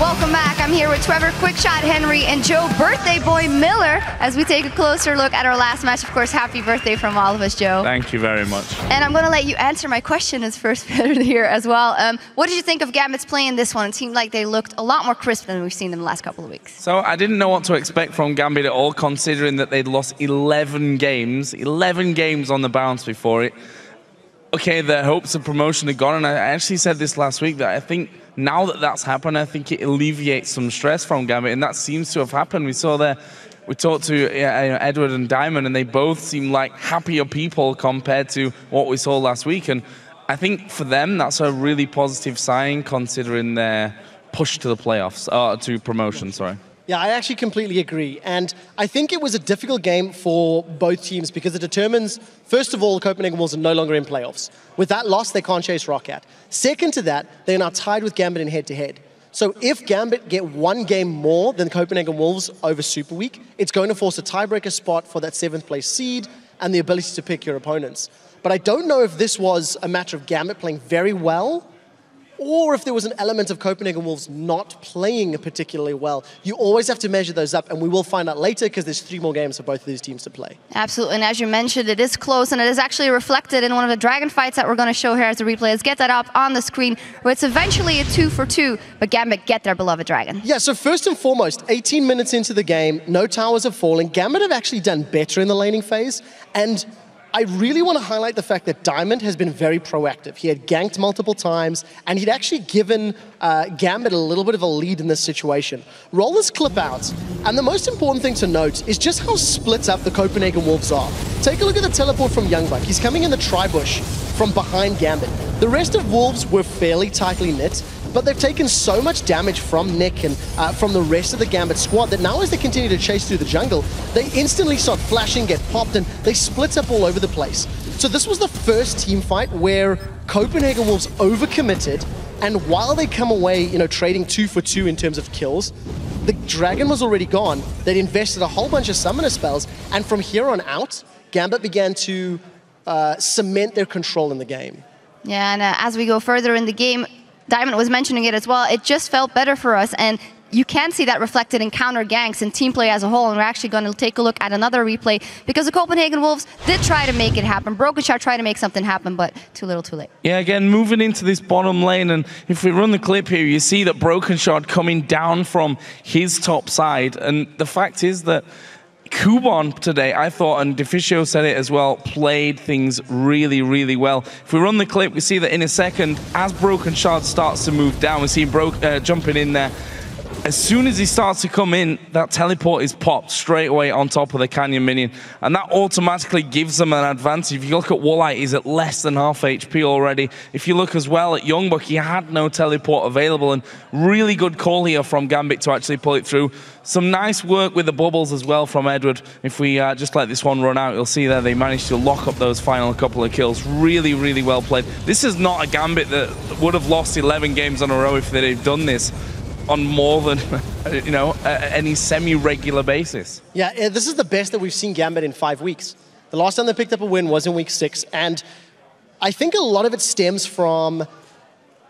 Welcome back. I'm here with Trevor, Quickshot Henry, and Joe, Birthday Boy Miller, as we take a closer look at our last match. Of course, happy birthday from all of us, Joe. Thank you very much. And I'm going to let you answer my question as first player here as well. What did you think of Gambit's play in this one? It seemed like they looked a lot more crisp than we've seen in the last couple of weeks. So I didn't know what to expect from Gambit at all, considering that they'd lost 11 games on the bounce before it. Okay, their hopes of promotion are gone, and I actually said this last week that I think now that that's happened, I think it alleviates some stress from Gambit, and that seems to have happened. We talked to Edward and Diamond, and they both seem like happier people compared to what we saw last week, and I think for them that's a really positive sign considering their push to the playoffs, to promotion, sorry. Yeah, I actually completely agree. And I think it was a difficult game for both teams because it determines, first of all, Copenhagen Wolves are no longer in playoffs. With that loss, they can't chase ROC out. Second to that, they're now tied with Gambit in head-to-head. So if Gambit get one game more than Copenhagen Wolves over Super Week, it's going to force a tiebreaker spot for that 7th place seed and the ability to pick your opponents. But I don't know if this was a matter of Gambit playing very well or if there was an element of Copenhagen Wolves not playing particularly well. You always have to measure those up, and we will find out later because there's 3 more games for both of these teams to play. Absolutely, and as you mentioned, it is close, and it is actually reflected in one of the Dragon fights that we're going to show here as a replay. Let's get that up on the screen, where it's eventually a 2-for-2, but Gambit get their beloved Dragon. Yeah, so first and foremost, 18 minutes into the game, no towers have fallen. Gambit have actually done better in the laning phase, and I really want to highlight the fact that Diamond has been very proactive. He had ganked multiple times, and he'd actually given Gambit a little bit of a lead in this situation. Roll this clip out, and the most important thing to note is just how split up the Copenhagen Wolves are. Take a look at the teleport from Youngbuck. He's coming in the tri-bush from behind Gambit. The rest of Wolves were fairly tightly knit, but they've taken so much damage from Nick and from the rest of the Gambit squad that now as they continue to chase through the jungle, they instantly start flashing, get popped, and they split up all over the place. So this was the first team fight where Copenhagen Wolves overcommitted, and while they come away, trading 2-for-2 in terms of kills, the Dragon was already gone. They'd invested a whole bunch of summoner spells, and from here on out, Gambit began to cement their control in the game. Yeah, and as we go further in the game, Diamond was mentioning it as well, it just felt better for us, and you can see that reflected in counter ganks and team play as a whole, and we're actually going to take a look at another replay, because the Copenhagen Wolves did try to make it happen. Broken Shot tried to make something happen, but too little too late. Yeah, again, moving into this bottom lane, and if we run the clip here, you see that Broken Shot coming down from his top side, and the fact is that Kubon today, I thought, and Deficio said it as well, played things really, really well. If we run the clip, we see that in a second, as Broken Shard starts to move down, we see him jumping in there. As soon as he starts to come in, that teleport is popped straight away on top of the Canyon minion, and that automatically gives them an advantage. If you look at Walleye, he's at less than half HP already. If you look as well at Youngbuck, he had no teleport available, and really good call here from Gambit to actually pull it through. Some nice work with the bubbles as well from Edward. If we just let this one run out, you'll see there they managed to lock up those final couple of kills. Really, really well played. This is not a Gambit that would have lost 11 games in a row if they'd done this on more than, any semi-regular basis. Yeah, this is the best that we've seen Gambit in 5 weeks. The last time they picked up a win was in week 6, and I think a lot of it stems from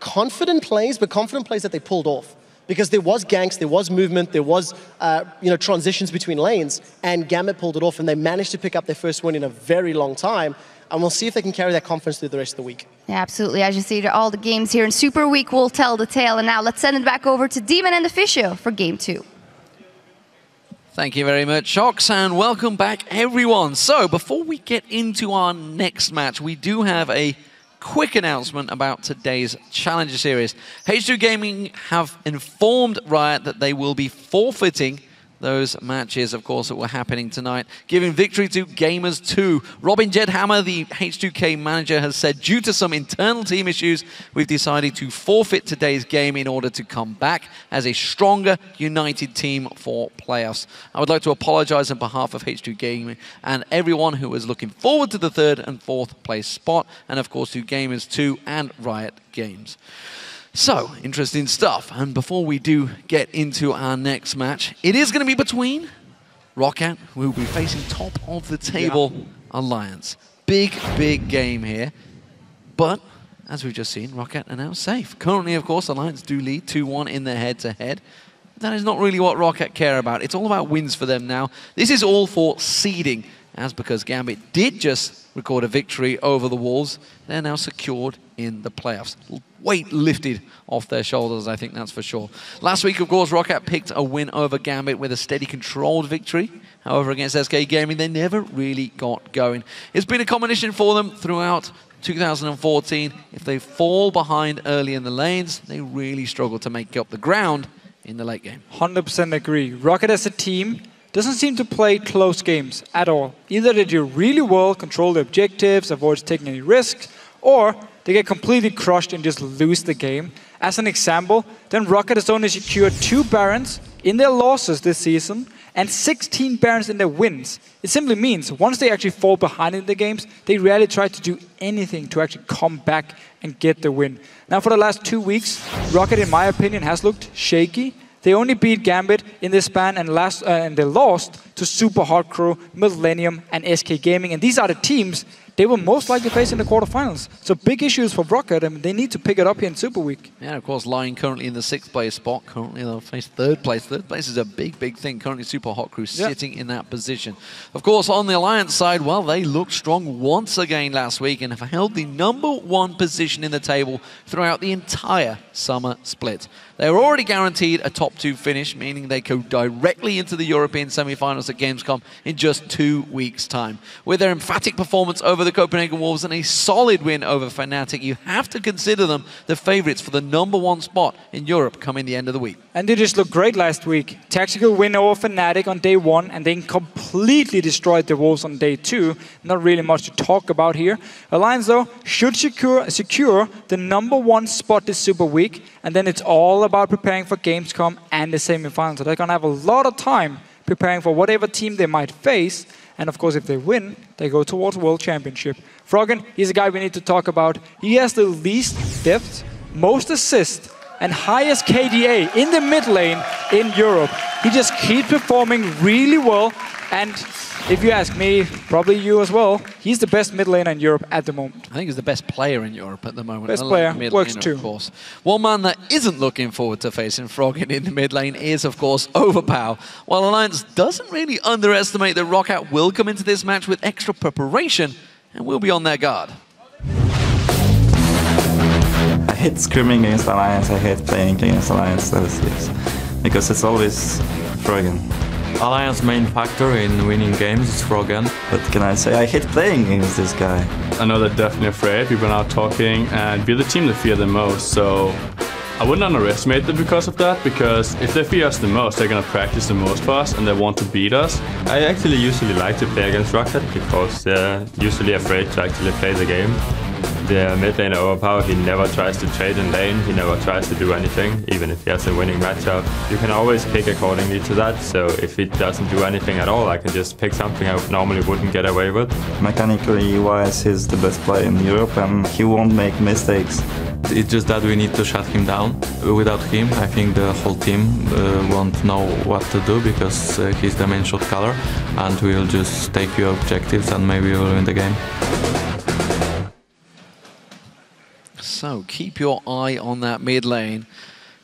confident plays, but confident plays that they pulled off. Because there was ganks, there was movement, there was transitions between lanes, and Gambit pulled it off, and they managed to pick up their first win in a very long time. And we'll see if they can carry that confidence through the rest of the week. Yeah, absolutely. As you see, all the games here in Super Week will tell the tale. And now let's send it back over to Demon and Deficio for Game 2. Thank you very much, Shox, and welcome back, everyone. So, before we get into our next match, we do have a quick announcement about today's Challenger Series. H2 Gaming have informed Riot that they will be forfeiting those matches, of course, that were happening tonight, giving victory to Gamers 2. Robin Jedhammer, the H2K manager, has said, due to some internal team issues, we've decided to forfeit today's game in order to come back as a stronger, united team for playoffs. I would like to apologize on behalf of H2 Gaming and everyone who was looking forward to the 3rd and 4th place spot, and of course to Gamers 2 and Riot Games. So, interesting stuff. And before we do get into our next match, it is going to be between ROC, who will be facing top of the table Alliance. Big, big game here. But as we've just seen, ROC are now safe. Currently, of course, Alliance do lead 2-1 in their head-to-head. That is not really what ROC care about. It's all about wins for them now. This is all for seeding, as because Gambit did just record a victory over the Wolves, they're now secured in the playoffs. Weight lifted off their shoulders, I think that's for sure. Last week, of course, ROC picked a win over Gambit with a steady, controlled victory. However, against SK Gaming, they never really got going. It's been a combination for them throughout 2014. If they fall behind early in the lanes, they really struggle to make up the ground in the late game. 100% agree. ROC as a team doesn't seem to play close games at all. Either they do really well, control the objectives, avoid taking any risks, or they get completely crushed and just lose the game. As an example, then ROC has only secured 2 Barons in their losses this season and 16 Barons in their wins. It simply means once they actually fall behind in the games, they rarely try to do anything to actually come back and get the win. Now for the last 2 weeks, ROC, in my opinion, has looked shaky. They only beat Gambit in this span and they lost to Super Hardcore, Millennium, and SK Gaming. And these are the teams they will most likely face in the quarterfinals. So big issues for ROC. I mean, they need to pick it up here in Super Week. Yeah, of course, lying currently in the 6th place spot. Currently, they'll face 3rd place. 3rd place is a big, big thing. Currently, Super Hot Crew sitting in that position. Of course, on the Alliance side, well, they looked strong once again last week and have held the #1 position in the table throughout the entire summer split. They were already guaranteed a top 2 finish, meaning they go directly into the European semi-finals at Gamescom in just 2 weeks' time. With their emphatic performance over the Copenhagen Wolves and a solid win over Fnatic, you have to consider them the favourites for the #1 spot in Europe coming the end of the week. And they just looked great last week. Tactical win over Fnatic on day 1 and then completely destroyed the Wolves on day 2. Not really much to talk about here. Alliance, though, should secure the #1 spot this Super Week, and then it's all about preparing for Gamescom and the semi-finals. So they're going to have a lot of time preparing for whatever team they might face. And of course, if they win, they go towards World Championship. Froggen, he's a guy we need to talk about. He has the least deaths, most assists, and highest KDA in the mid lane in Europe. He just keeps performing really well. And if you ask me, probably you as well, he's the best mid laner in Europe at the moment. I think he's the best player in Europe at the moment. Best player, works laner, too. Of course. One man that isn't looking forward to facing Froggen in the mid lane is, of course, Overpow. While Alliance doesn't really underestimate that ROC will come into this match with extra preparation and will be on their guard. I hate scrimming against Alliance, I hate playing against Alliance, because it's always Froggen. Alliance main factor in winning games is Froggen. What can I say? I hate playing against this guy. I know they're definitely afraid. We've been out talking, and we're the team they fear the most. So I wouldn't underestimate them because of that, because if they fear us the most, they're going to practice the most for us, and they want to beat us. I actually usually like to play against ROC because they're usually afraid to actually play the game. The mid laner Overpow, he never tries to trade in lane, he never tries to do anything, even if he has a winning matchup. You can always pick accordingly to that, so if he doesn't do anything at all, I can just pick something I normally wouldn't get away with. Mechanically wise, he's the best player in Europe and he won't make mistakes. It's just that we need to shut him down. Without him, I think the whole team won't know what to do, because he's the main shot caller, and we'll just take your objectives and maybe we'll win the game. So keep your eye on that mid lane.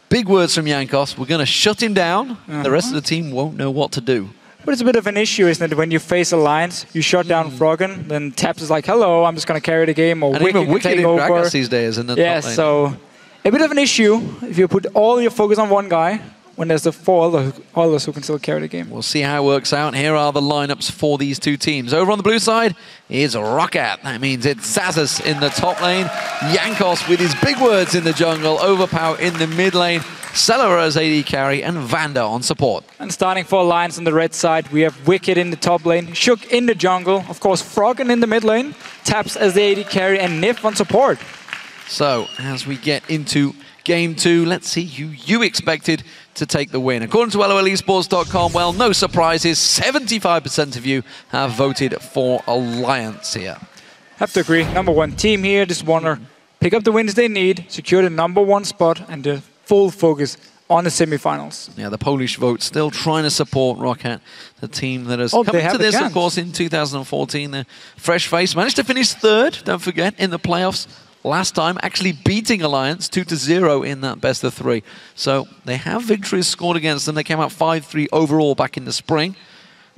Big words from Jankos. We're going to shut him down. The rest of the team won't know what to do. But it's a bit of an issue, isn't it? When you face Alliance, you shut down Froggen, then Tabzz is like, hello, I'm just going to carry the game, or Wickd can take over. Gragas these days in the top lane. So a bit of an issue if you put all your focus on one guy, when there's the 4 others who can still carry the game. We'll see how it works out. Here are the lineups for these two teams. Over on the blue side is ROC. That means it's Xaxus in the top lane, Jankos with his big words in the jungle, Overpow in the mid lane, Celaver as AD carry, and VandeR on support. And starting for Alliance on the red side, we have Wickd in the top lane, Shook in the jungle, of course Froggen in the mid lane, Tabzz as the AD carry, and Nyph on support. So, as we get into Game 2, let's see who you expected to take the win. According to LOLesports.com, well, no surprises, 75% of you have voted for Alliance here. Have to agree, #1 team here, just want to pick up the wins they need, secure the #1 spot, and the full focus on the semi-finals. Yeah, the Polish vote still trying to support ROC, the team that has come to this, of course, in 2014. The fresh face managed to finish 3rd, don't forget, in the playoffs last time, actually beating Alliance 2-0 in that best of 3. So they have victories scored against them. They came out 5-3 overall back in the spring.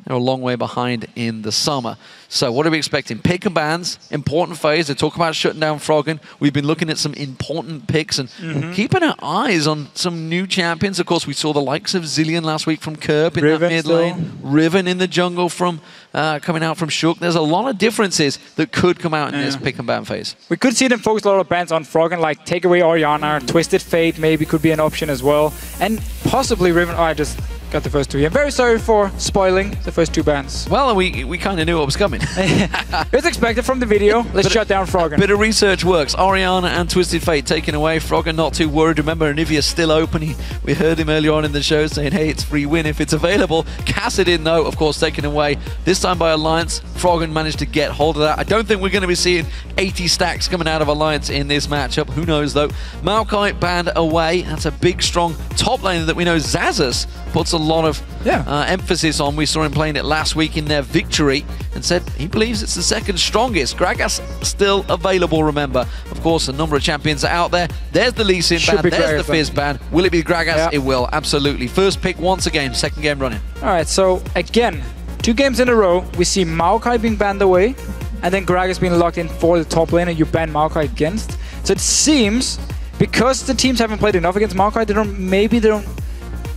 They're a long way behind in the summer. So what are we expecting? Pick and bans, important phase. They talk about shutting down Froggen. We've been looking at some important picks and keeping our eyes on some new champions. Of course, we saw the likes of Zilean last week from Kerp in that mid lane. Riven in the jungle from coming out from Shook. There's a lot of differences that could come out in this pick and ban phase. We could see them focus a lot of bans on Froggen, like take away Orianna, Twisted Fate maybe could be an option as well. And possibly Riven. Oh, I just got the first 2 here. I'm very sorry for spoiling the first 2 bans. Well, we kind of knew what was coming. It's expected from the video. Let's shut down Froggen. Bit of research works. Orianna and Twisted Fate taken away. Froggen not too worried. Remember, Nyph still open. We heard him earlier on in the show saying, hey, it's free win if it's available. Kassadin, though, of course, taken away. This time by Alliance. Froggen managed to get hold of that. I don't think we're going to be seeing 80 stacks coming out of Alliance in this matchup. Who knows, though. Maokai banned away. That's a big, strong top laner that we know Xaxus puts a lot of emphasis on. We saw him playing it last week in their victory and said he believes it's the second strongest. Gragas still available, remember. Of course, a number of champions are out there. There's the Lee Sin ban, there's the Fizz ban. Will it be Gragas? It will, absolutely. First pick once again, second game running. All right, so again, 2 games in a row, we see Maokai being banned away, and then Gragas being locked in for the top laner you ban Maokai against. So it seems, because the teams haven't played enough against Maokai, maybe they don't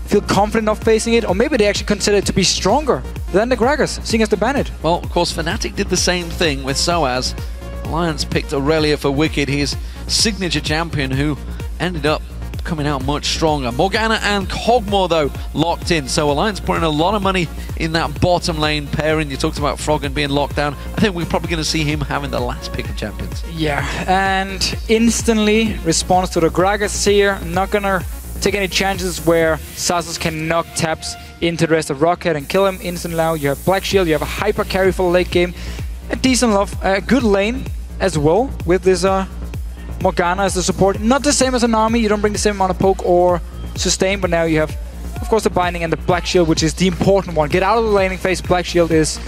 feel confident enough facing it, or maybe they actually consider it to be stronger than the Gragas, seeing as they ban it. Well, of course, Fnatic did the same thing with Soaz. Alliance picked Aurelia for Wickd, his signature champion, who ended up coming out much stronger. Morgana and Kog'Maw, though, locked in. So Alliance putting a lot of money in that bottom lane pairing. You talked about Froggen being locked down. I think we're probably going to see him having the last pick of champions. Yeah, and instantly response to the Gragas here. Not going to take any chances where Xaxus can knock Tabzz into the rest of Rocket and kill him instantly now. You have Black Shield, you have a hyper carry for the late game. A decent good lane as well with this Morgana as the support. Not the same as an army, you don't bring the same amount of poke or sustain, but now you have, of course, the binding and the Black Shield, which is the important one. Get out of the laning phase, Black Shield is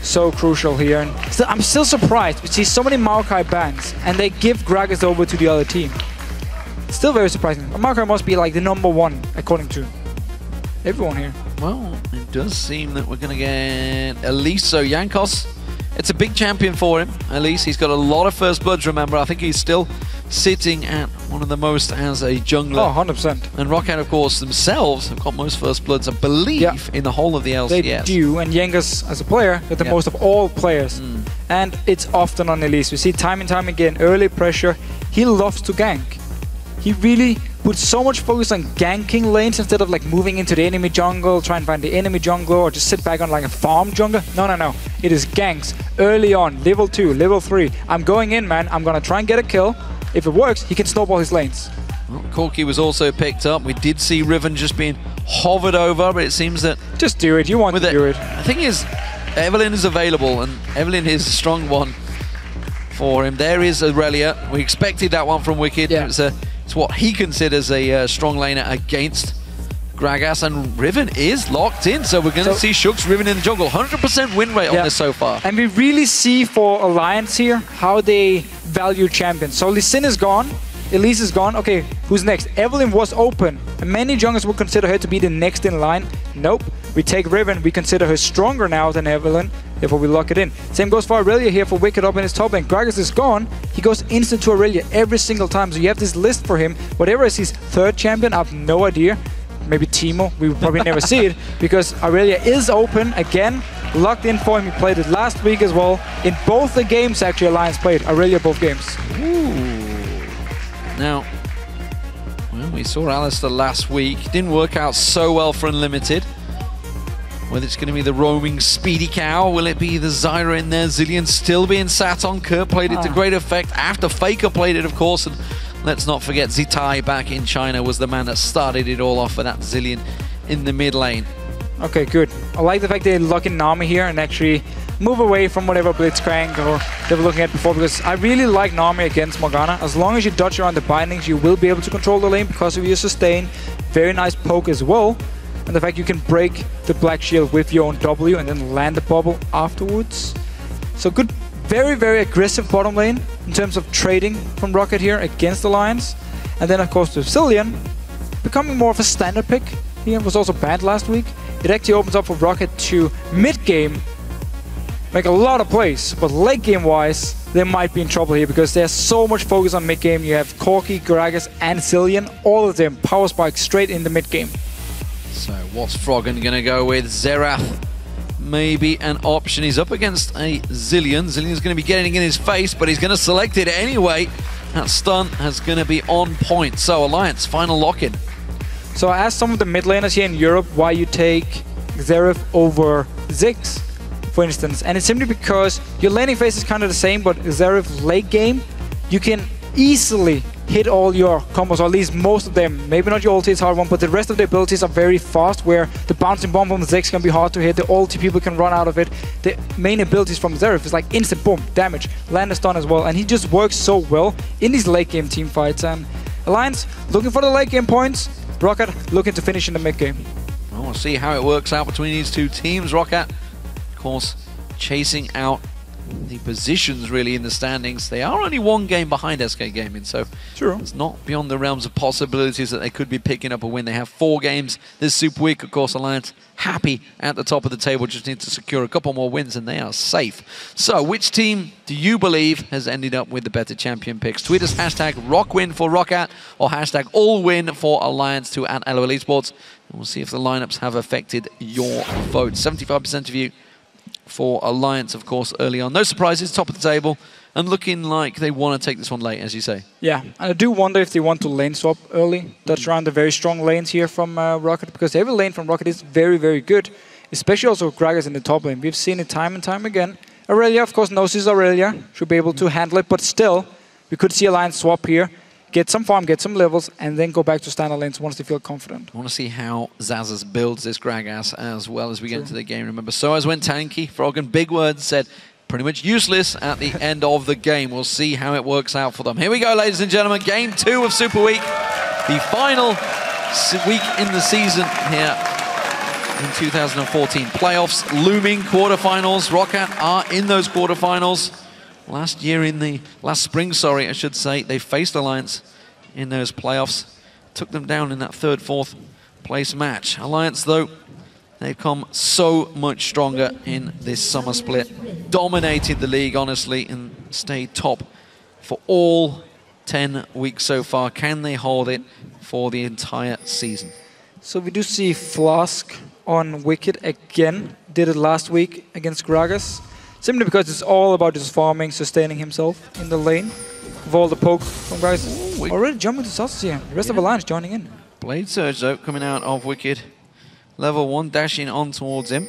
so crucial here. And I'm still surprised. We see so many Maokai bans, and they give Gragas over to the other team. Still very surprising. Maokai must be like the #1, according to everyone here. Well, it does seem that we're going to get Ilyas. So Jankos, it's a big champion for him. Ilyas, he's got a lot of first bloods, remember. I think he's still sitting at one of the most as a jungler. Oh, 100%. And Rocket, of course, themselves have got most first bloods, I believe, in the whole of the LCS. They do, and Jankos, as a player, got the most of all players. And it's often on Ilyas. We see time and time again, early pressure. He loves to gank. He really puts so much focus on ganking lanes instead of like moving into the enemy jungle, try and find the enemy jungler, or just sit back on like a farm jungler. No. It is ganks early on, level 2, level 3. I'm going in, man. I'm gonna try and get a kill. If it works, he can snowball his lanes. Well, Corki was also picked up. We did see Riven just being hovered over, but it seems that... Just do it. You want to do it. The thing is, Evelynn is available, and Evelynn is a strong one for him. There is Aurelia. We expected that one from Wickd. Yeah. It's what he considers a strong laner against Gragas, and Riven is locked in, so we're going to see Shook's Riven in the jungle. 100% win rate on this so far. And we really see for Alliance here how they value champions. So Lee Sin is gone, Ilyas is gone. Okay, who's next? Evelynn was open, and many junglers would consider her to be the next in line. Nope, we take Riven, we consider her stronger now than Evelynn, therefore we lock it in. Same goes for Aurelia here for Wickd up in his top lane. Gragas is gone, he goes instant to Aurelia every single time, so you have this list for him. Whatever is his third champion, I have no idea. Maybe Teemo, we will probably never see it, because Aurelia is open again, locked in for him. He played it last week as well. In both the games, actually, Alliance played Aurelia both games. Ooh. Now, well, we saw Alistair last week. Didn't work out so well for Unlimited. Whether it's going to be the roaming Speedy Cow, will it be the Zyra in there? Zilean still being sat on. Kerp played it to great effect after FLICKR played it, of course. And let's not forget Zitai back in China was the man that started it all off for that Zilean in the mid lane. Okay, good. I like the fact they lock in Nami here and actually move away from whatever Blitzcrank or they were looking at before, because I really like Nami against Morgana. As long as you dodge around the bindings, you will be able to control the lane because of your sustain. Very nice poke as well. And the fact you can break the Black Shield with your own W and then land the bubble afterwards. So good very, very aggressive bottom lane in terms of trading from Rocket here against Alliance. And then, of course, the Zillion becoming more of a standard pick. He was also banned last week. It actually opens up for Rocket to mid-game make a lot of plays, but late game wise, they might be in trouble here because there's so much focus on mid game. You have Corki, Gragas, and Zillion, all of them power spike straight in the mid game. So what's Froggen gonna go with? Xerath, maybe an option. He's up against a Zillion. Zillion's gonna be getting in his face, but he's gonna select it anyway. That stun is gonna be on point. So Alliance, final lock-in. So I asked some of the mid laners here in Europe why you take Xerath over Ziggs, for instance, and it's simply because your laning phase is kind of the same, but Xerath late game, you can easily hit all your combos, or at least most of them. Maybe not your ulti is hard one, but the rest of the abilities are very fast, where the bouncing bomb from Ziggs can be hard to hit, the ulti people can run out of it. The main abilities from Xerath is like instant boom, damage, land a stun as well, and he just works so well in these late game team fights. And Alliance looking for the late game points, Rocket looking to finish in the mid game. Well, we'll see how it works out between these two teams. Rocket, of course, chasing out the positions really in the standings. They are only one game behind SK Gaming, so it's not beyond the realms of possibilities that they could be picking up a win. They have 4 games this Super Week. Of course, Alliance happy at the top of the table, just need to secure a couple more wins and they are safe. So which team do you believe has ended up with the better champion picks? Tweet us hashtag ROCWin for Rocket or hashtag AllWin for Alliance to @LOL Esports. And we'll see if the lineups have affected your vote. 75% of you for Alliance, of course, early on. No surprises, top of the table, and looking like they want to take this one late, as you say. Yeah, and I do wonder if they want to lane swap early. That's around the very strong lanes here from Rocket, because every lane from Rocket is very, very good, especially also Gragas in the top lane. We've seen it time and time again. Aurelia, of course, knows his Aurelia, should be able to handle it, but still, we could see Alliance swap here, get some farm, get some levels, and then go back to standard lanes once they feel confident. I want to see how Xaxus builds this Gragas as well as we get into the game. Remember, Soaz went tanky. Froggen, big words, said pretty much useless at the end of the game. We'll see how it works out for them. Here we go, ladies and gentlemen. Game 2 of Super Week. The final week in the season here in 2014. Playoffs looming, quarterfinals. Rocket are in those quarterfinals. Last spring, I should say, they faced Alliance in those playoffs. Took them down in that 3rd, 4th place match. Alliance, though, they've come so much stronger in this summer split. Dominated the league, honestly, and stayed top for all 10 weeks so far. Can they hold it for the entire season? So we do see Flask on Wickd again. Did it last week against Gragas. Simply because it's all about just farming, sustaining himself in the lane. With all the poke from guys. Already jumping to Xaxus here. The rest of Alliance joining in. Blade Surge, though, coming out of Wickd. Level 1, dashing on towards him.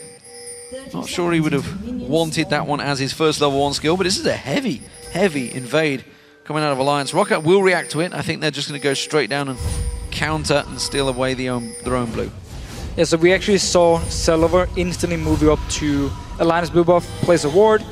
Not sure he would have wanted that one as his first level 1 skill, but this is a heavy, heavy invade coming out of Alliance. Rocket will react to it. I think they're just going to go straight down and counter and steal away their own blue. Yeah, so we actually saw Celaver instantly move up to Alliance blue buff, place a ward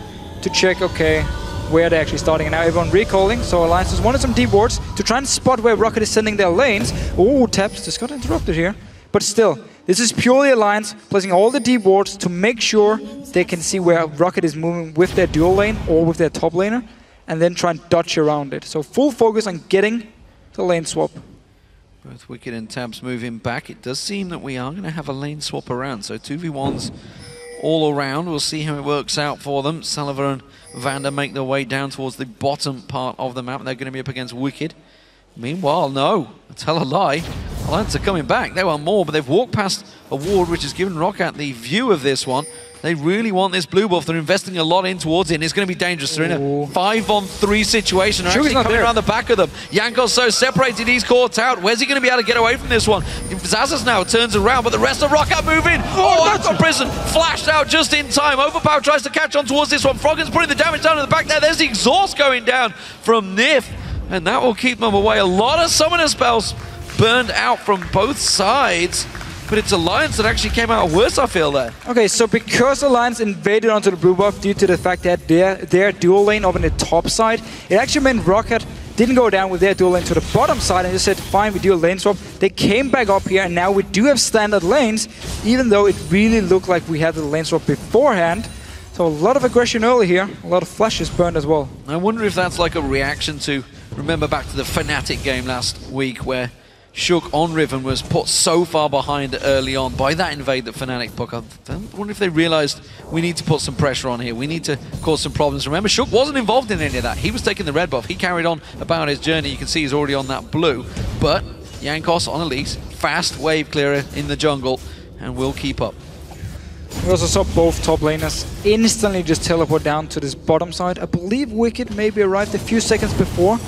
to check, okay, where they're actually starting. And now everyone recalling, so Alliance just wanted some deep wards to try and spot where Rocket is sending their lanes. Oh, Tabzz just got interrupted here. But still, this is purely Alliance placing all the deep wards to make sure they can see where Rocket is moving with their dual lane or with their top laner, and then try and dodge around it. So full focus on getting the lane swap. Both Wickd and Tabzz moving back. It does seem that we are going to have a lane swap around. So 2v1s all around. We'll see how it works out for them. Celaver and VandeR make their way down towards the bottom part of the map. They're going to be up against Wickd. Meanwhile, no, I tell a lie. Alliance are coming back. They want more, but they've walked past a ward which has given Rocket the view of this one. They really want this blue buff. They're investing a lot in towards it, and it's going to be dangerous. They're in a 5-on-3 situation. They're actually coming around the back of them. Jankos so separated, he's caught out. Where's he going to be able to get away from this one? Xaxus now turns around, but the rest of Rocket moving. Oh, that's prison. Flashed out just in time. Overpow tries to catch on towards this one. Froggen's putting the damage down in the back there. There's the exhaust going down from Nyph, and that will keep them away. A lot of summoner spells burned out from both sides. But it's Alliance that actually came out worse, I feel, there. Okay, so because Alliance invaded onto the blue buff due to the fact that their dual lane up in the top side, it actually meant Rocket didn't go down with their dual lane to the bottom side and just said, fine, we do a lane swap. They came back up here, and now we do have standard lanes, even though it really looked like we had the lane swap beforehand. So a lot of aggression early here, a lot of flashes burned as well. I wonder if that's like a reaction to, remember back to the Fnatic game last week where Shook on Riven was put so far behind early on by that invade that Fnatic took. I wonder if they realized we need to put some pressure on here. We need to cause some problems. Remember, Shook wasn't involved in any of that. He was taking the red buff. He carried on about his journey. You can see he's already on that blue. But Jankos on Ilyas, fast wave clearer in the jungle, and will keep up. We also saw both top laners instantly just teleport down to this bottom side. I believe Wickd maybe arrived a few seconds before.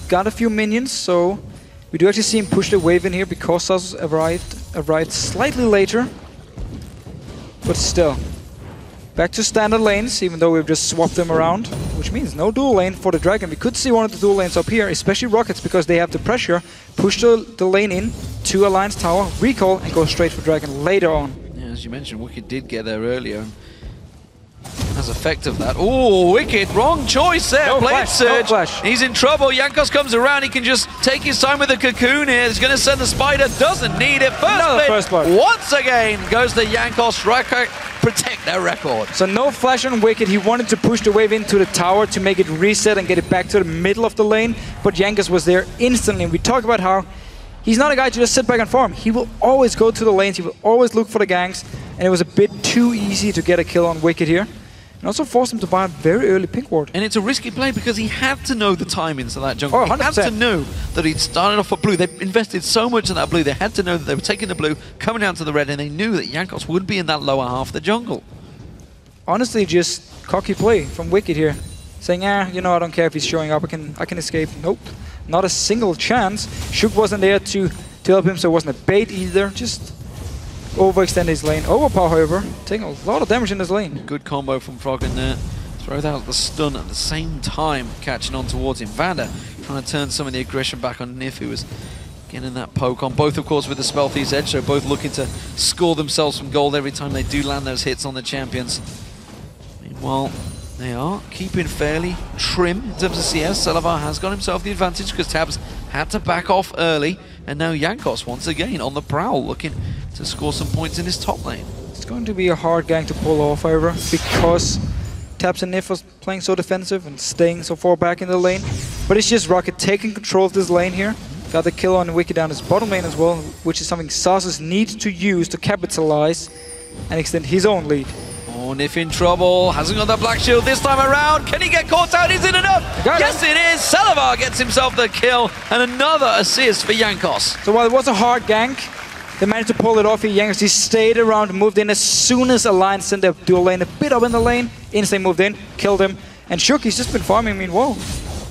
Got a few minions, so we do actually see him push the wave in here because Xaxus arrived slightly later. But still, back to standard lanes, even though we've just swapped them around, which means no dual lane for the Dragon. We could see one of the dual lanes up here, especially Rockets, because they have the pressure, push the lane in to Alliance Tower, recall, and go straight for Dragon later on. Yeah, as you mentioned, Wickd did get there earlier. As effect of that. Oh, Wickd, wrong choice there. No Blade flash, Surge. no flash. He's in trouble. Jankos comes around. He can just take his time with the cocoon here. He's going to send the spider. Doesn't need it. First blood. Once again goes the Jankos. Record. Protect their record. So no flash on Wickd. He wanted to push the wave into the tower to make it reset and get it back to the middle of the lane. But Jankos was there instantly. And we talked about how he's not a guy to just sit back and farm. He will always go to the lanes. He will always look for the ganks. And it was a bit too easy to get a kill on Wickd here. And also forced him to buy a very early pink ward. And it's a risky play because he had to know the timings of that jungle. Oh, he had to know that he'd started off at blue. They invested so much in that blue. They had to know that they were taking the blue, coming down to the red, and they knew that Jankos would be in that lower half of the jungle. Honestly, just cocky play from Wickd here. Saying, you know, I don't care if he's showing up. I can escape. Nope. Not a single chance. Shook wasn't there to help him, so it wasn't a bait either. Just overextend his lane. Overpow, however, taking a lot of damage in his lane. Good combo from Froggen there. Throws out the stun at the same time, catching on towards him. VandeR trying to turn some of the aggression back on Nyph, who was getting that poke on. Both, of course, with the Spell Thief's Edge, so both looking to score themselves some gold every time they do land those hits on the champions. Meanwhile, they are keeping fairly trim in terms of CS. Celaver has got himself the advantage because Tabzz had to back off early. And now Jankos once again on the prowl, looking to score some points in his top lane. It's going to be a hard gang to pull off, however, because Tabzz and Nyph was playing so defensive and staying so far back in the lane. But it's just Rocket taking control of this lane here. Got the kill on Wickd down his bottom lane as well, which is something Xaxus needs to use to capitalize and extend his own lead. Oh, Nyph in trouble. Hasn't got that black shield this time around. Can he get caught out? Is it enough? Yes, it is. Celaver gets himself the kill and another assist for Jankos. So while it was a hard gank, they managed to pull it off here. Jankos, he stayed around, moved in as soon as Alliance sent their dual lane a bit up in the lane. Instantly moved in, killed him. And Shook, he's just been farming meanwhile.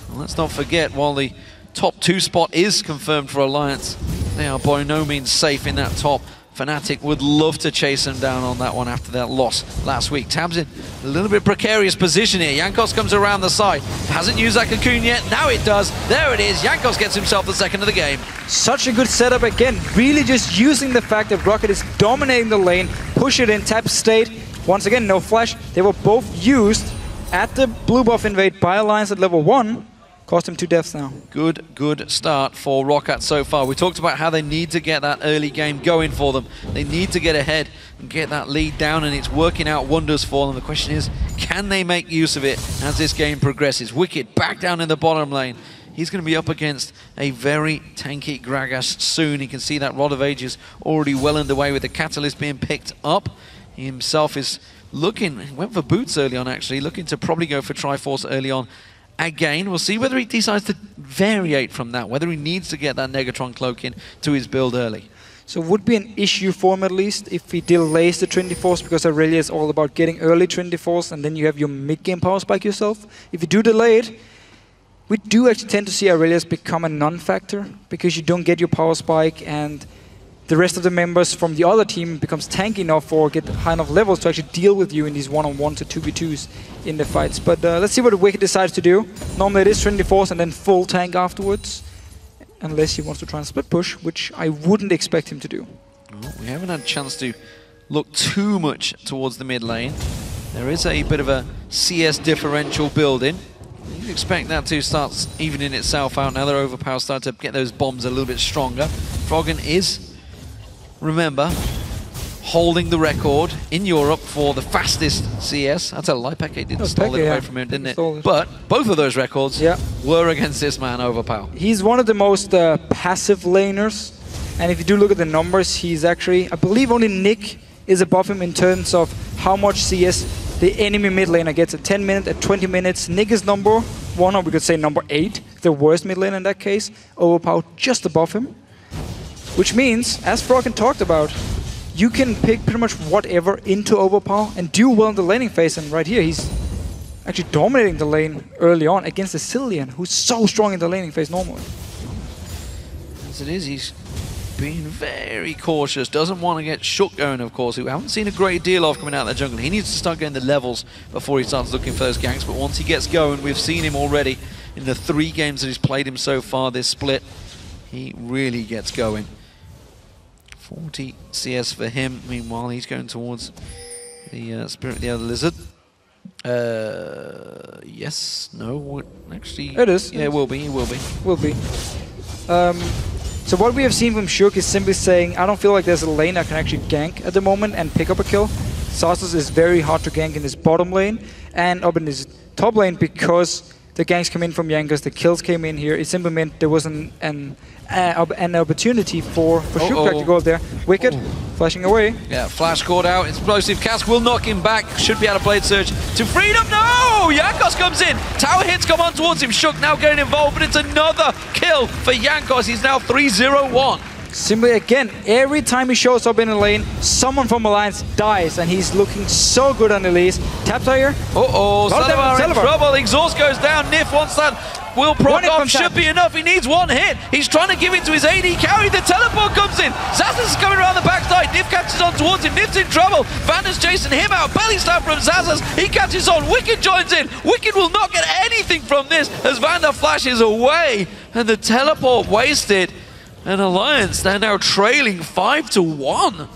Well, let's not forget, while the top 2 spot is confirmed for Alliance, they are by no means safe in that top. Fnatic would love to chase him down on that one after that loss last week. Tabzz in a little bit precarious position here. Jankos comes around the side. Hasn't used that cocoon yet. Now it does. There it is. Jankos gets himself the second of the game. Such a good setup again. Really just using the fact that Rocket is dominating the lane. Push it in. Tabzz stayed. Once again, no flash. They were both used at the blue buff invade by Alliance at level 1. Cost him 2 deaths now. Good start for Rocket so far. We talked about how they need to get that early game going for them. They need to get ahead and get that lead down, and it's working out wonders for them. The question is, can they make use of it as this game progresses? Wickd back down in the bottom lane. He's going to be up against a very tanky Gragas soon. You can see that Rod of Ages already well underway with the Catalyst being picked up. He himself is looking, he went for boots early on actually, looking to probably go for Triforce early on. Again, we'll see whether he decides to variate from that, whether he needs to get that Negatron cloak in to his build early. So it would be an issue for him at least if he delays the Trinity Force, because Aurelia is all about getting early Trinity Force and then you have your mid-game power spike yourself. If you do delay it, we do actually tend to see Aurelius become a non-factor because you don't get your power spike and the rest of the members from the other team becomes tanky enough or get high enough levels to actually deal with you in these 1-on-1 to 2v2s in the fights. But let's see what Wickd decides to do. Normally it is Trinity Force and then full tank afterwards. Unless he wants to try and split push, which I wouldn't expect him to do. Well, we haven't had a chance to look too much towards the mid lane. There is a bit of a CS differential building. You'd expect that to start evening itself out now. Their Overpow starting to get those bombs a little bit stronger. Froggen is, remember, holding the record in Europe for the fastest CS. That's a lie. Peke didn't steal it away from him, didn't it? But both of those records were against this man, Overpow. He's one of the most passive laners. And if you do look at the numbers, he's actually, I believe only Nyph is above him in terms of how much CS the enemy mid laner gets at 10 minutes, at 20 minutes. Nyph is number 1, or we could say number 8, the worst mid laner in that case. Overpow just above him. Which means, as Froggen talked about, you can pick pretty much whatever into Overpow and do well in the laning phase. And right here, he's actually dominating the lane early on against the Cillian, who's so strong in the laning phase normally. As it is, he's being very cautious. Doesn't want to get shook going, of course, who we haven't seen a great deal of coming out of the jungle. He needs to start getting the levels before he starts looking for those ganks. But once he gets going, we've seen him already in the 3 games that he's played him so far this split. He really gets going. 40 CS for him. Meanwhile, he's going towards the Spirit of the Other Lizard. Yes, no, actually... It is. Yeah, it will be, it will be. Will be. So what we have seen from Shook is simply saying, I don't feel like there's a lane I can actually gank at the moment and pick up a kill. Xaxus is very hard to gank in his bottom lane and up in his top lane because the ganks come in from Jankos, the kills came in here. It simply meant there was an opportunity for Shook to actually go up there. Wickd flashing away. Yeah, flash caught out. Explosive Cask will knock him back. Should be able to Blade Surge to freedom. No! Jankos comes in. Tower hits come on towards him. Shook now getting involved, but it's another kill for Jankos. He's now 3-0-1. Simply again, every time he shows up in a lane, someone from Alliance dies, and he's looking so good on Ilyas. Tabzz here. Celaver in trouble. Exhaust goes down. Nyph wants that. Will proc off, should be enough. He needs 1 hit. He's trying to give it to his AD carry. The teleport comes in. Xaxus is coming around the backside. Nyph catches on towards him. Nyph's in trouble. VandeR's chasing him out. Belly stab from Xaxus. He catches on. Wickd joins in. Wickd will not get anything from this as VandeR flashes away. And the teleport wasted. And Alliance, they're now trailing 5-1.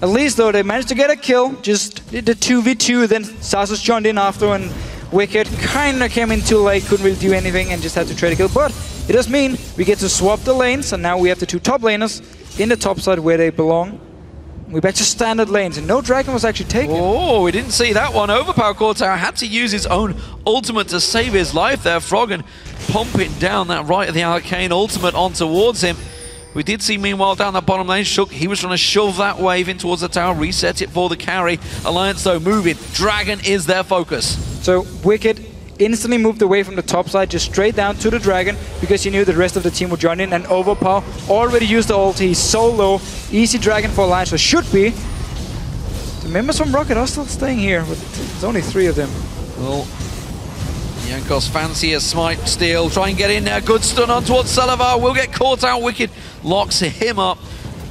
At least though, they managed to get a kill. Just did the 2v2. Then Xaxus joined in after, and Wickd kind of came in too late, couldn't really do anything, and just had to trade a kill. But it does mean we get to swap the lanes, and now we have the 2 top laners in the top side where they belong. We're back to standard lanes, and no dragon was actually taken. Oh, we didn't see that one. Overpow Cortair had to use his own ultimate to save his life there. Froggen pumping down that right of the arcane ultimate on towards him. We did see, meanwhile, down that bottom lane, Shook, he was trying to shove that wave in towards the tower, reset it for the carry. Alliance, though, moving. Dragon is their focus. So Wickd instantly moved away from the top side, just straight down to the dragon, because he knew the rest of the team would join in, and Overpow already used the ulti. He's so low. Easy dragon for Alliance, so should be. The members from Rocket are still staying here, but there's only 3 of them. Well, Jankos fancy a smite steal, try and get in there. Good stun on towards Celaver, will get caught out. Wickd locks him up.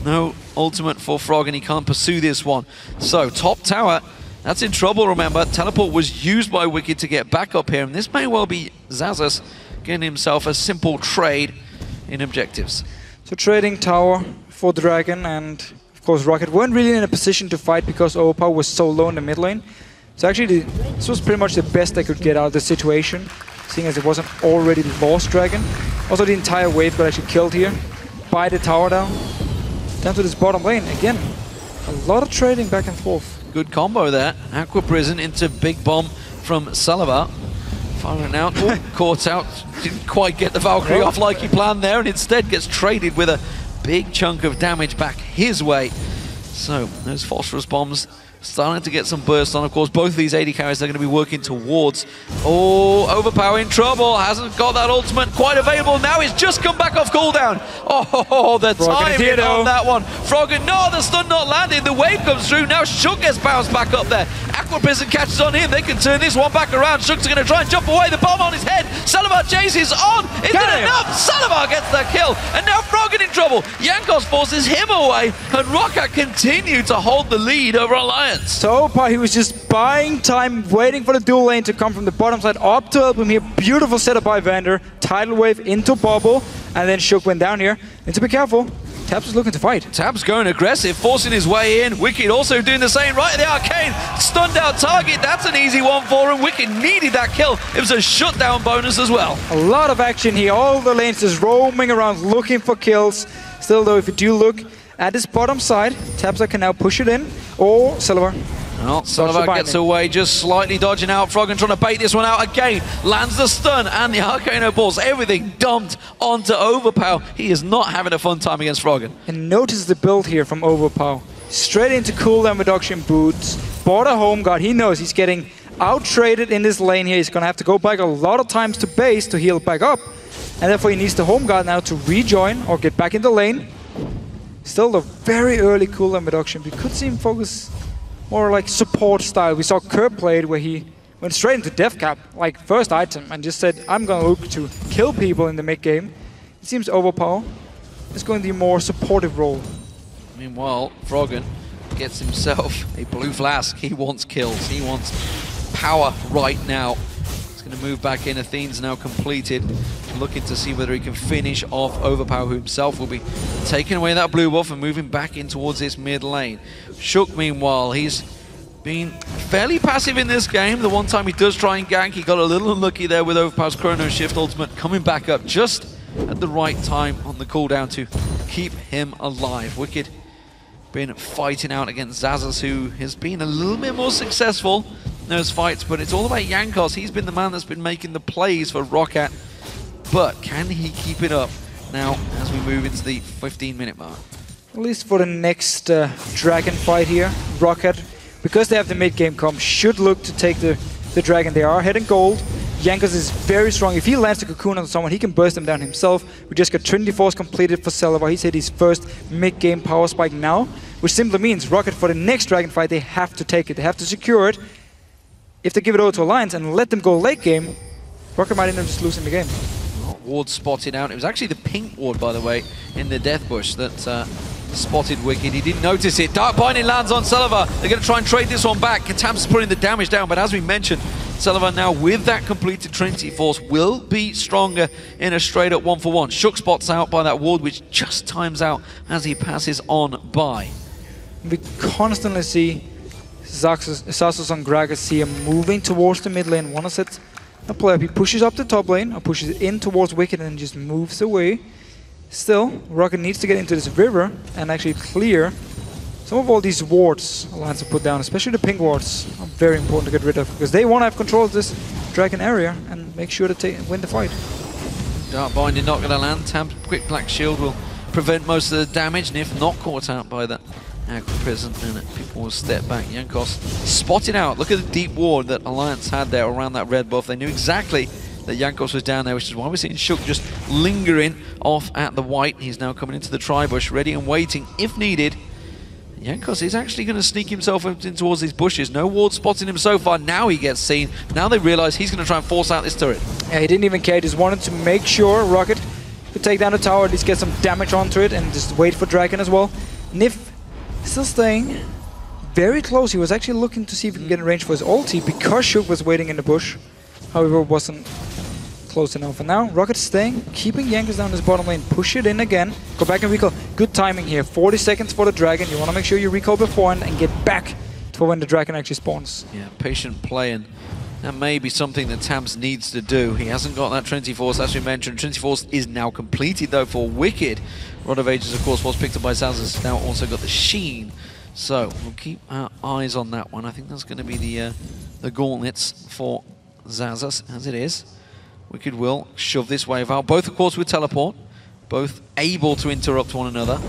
No ultimate for Froggen, he can't pursue this one. So, top tower, that's in trouble, remember. Teleport was used by Wickd to get back up here, and this may well be Xaxus getting himself a simple trade in objectives. So trading tower for the dragon, and of course Rocket weren't really in a position to fight because Overpow was so low in the mid lane. So actually this was pretty much the best they could get out of the situation, seeing as it wasn't already lost dragon. Also the entire wave got actually killed here by the tower down to this bottom lane. Again, a lot of trading back and forth. Good combo there. Aqua Prison into Big Bomb from Celaver. Firing out, caught out, didn't quite get the Valkyrie off like he planned there, and instead gets traded with a big chunk of damage back his way. So those phosphorus bombs starting to get some burst on. Of course, both of these AD carries they're going to be working towards. Oh, Overpow in trouble. Hasn't got that ultimate quite available. Now he's just come back off cooldown. Oh, the timing on that one. Froggen, no, the stun not landed. The wave comes through. Now Shook gets bounced back up there. Aqua Prison catches on him. They can turn this one back around. Shook's going to try and jump away. The bomb on his head. Celaver chases on. Is it enough? Celaver gets the kill. And now Froggen in trouble. Jankos forces him away. And Rocket continue to hold the lead over Alliance. So Overpow, he was just buying time, waiting for the dual lane to come from the bottom side up to help him here. Beautiful setup by VandeR. Tidal wave into bubble, and then Shook went down here. Need to be careful. Tabzz is looking to fight. Tabzz going aggressive, forcing his way in. Wickd also doing the same right at the arcane. Stunned out target, that's an easy one for him. Wickd needed that kill. It was a shutdown bonus as well. A lot of action here. All the lanes just roaming around looking for kills. Still though, if you do look at his bottom side. Tabzz can now push it in. Or Celaver. Well, Celaver gets away, just slightly dodging out. Froggen trying to bait this one out again. Lands the stun and the Arcano balls. Everything dumped onto Overpow. He is not having a fun time against Froggen. And notice the build here from Overpow. Straight into cooldown reduction boots. Bought a home guard. He knows he's getting out-traded in this lane here. He's going to have to go back a lot of times to base to heal back up. And therefore he needs the home guard now to rejoin or get back in the lane. Still a very early cooldown reduction. We could see him focus more like support style. We saw Kerr played where he went straight into death cap, like first item, and just said, I'm going to look to kill people in the mid game. It seems Overpow is going the more supportive role. Meanwhile, Froggen gets himself a blue flask. He wants kills. He wants power right now. He's going to move back in. Athene's now completed. Looking to see whether he can finish off Overpow, who himself will be taking away that blue buff and moving back in towards this mid lane. Shook, meanwhile, he's been fairly passive in this game. The one time he does try and gank, he got a little unlucky there with Overpow's Chrono Shift ultimate coming back up just at the right time on the cooldown to keep him alive. Wickd been fighting out against Xaxus, who has been a little bit more successful in those fights, but it's all about Jankos. He's been the man that's been making the plays for ROC. But can he keep it up now as we move into the 15-minute mark? At least for the next dragon fight here, ROC, because they have the mid-game comp, should look to take the dragon. They are heading gold. Jankos is very strong. If he lands the cocoon on someone, he can burst them down himself. We just got Trinity Force completed for Celaver. He's hit his first mid-game power spike now, which simply means ROC for the next dragon fight, they have to take it. They have to secure it. If they give it over to Alliance and let them go late game, ROC might end up just losing the game. Ward spotted out. It was actually the pink ward, by the way, in the death bush that spotted Wickd. He didn't notice it. Dark Binding lands on Celaver. They're going to try and trade this one back. Tabzz putting the damage down, but as we mentioned, Celaver now with that completed Trinity Force will be stronger in a straight up 1-for-1. Shook spots out by that ward, which just times out as he passes on by. We constantly see Xaxus and Gragas here moving towards the mid lane. One set a player, he pushes up the top lane, or pushes in towards Wickd and just moves away. Still, ROC needs to get into this river and actually clear some of all these wards Alliance have put down, especially the pink wards are very important to get rid of, because they want to have control of this dragon area and make sure to win the fight. Dark Binding not going to land. Tabzz quick black shield will prevent most of the damage. Nyph not caught out by that prison, and people will step back. Jankos spotted out. Look at the deep ward that Alliance had there around that red buff. They knew exactly that Jankos was down there, which is why we're seeing Shook just lingering off at the white. He's now coming into the tri-bush, ready and waiting if needed. Jankos is actually going to sneak himself in towards these bushes. No ward spotting him so far. Now he gets seen. Now they realize he's going to try and force out this turret. Yeah, he didn't even care. He just wanted to make sure ROC could take down the tower, at least get some damage onto it, and just wait for Dragon as well. Nyph still staying very close. He was actually looking to see if he can get in range for his ulti because Shook was waiting in the bush. However, wasn't close enough. And now ROC staying, keeping Jankos down his bottom lane. Push it in again. Go back and recall. Good timing here. 40 seconds for the Dragon. You want to make sure you recall beforehand and get back for when the Dragon actually spawns. Yeah, patient play, and that may be something that Tabzz needs to do. He hasn't got that Trinity Force, as we mentioned. Trinity Force is now completed, though, for Wickd. Rod of Ages, of course, was picked up by Xaxus. Now also got the Sheen. So we'll keep our eyes on that one. I think that's going to be the gauntlets for Xaxus, as it is. Wickd will shove this wave out. Both, of course, with teleport. Both able to interrupt one another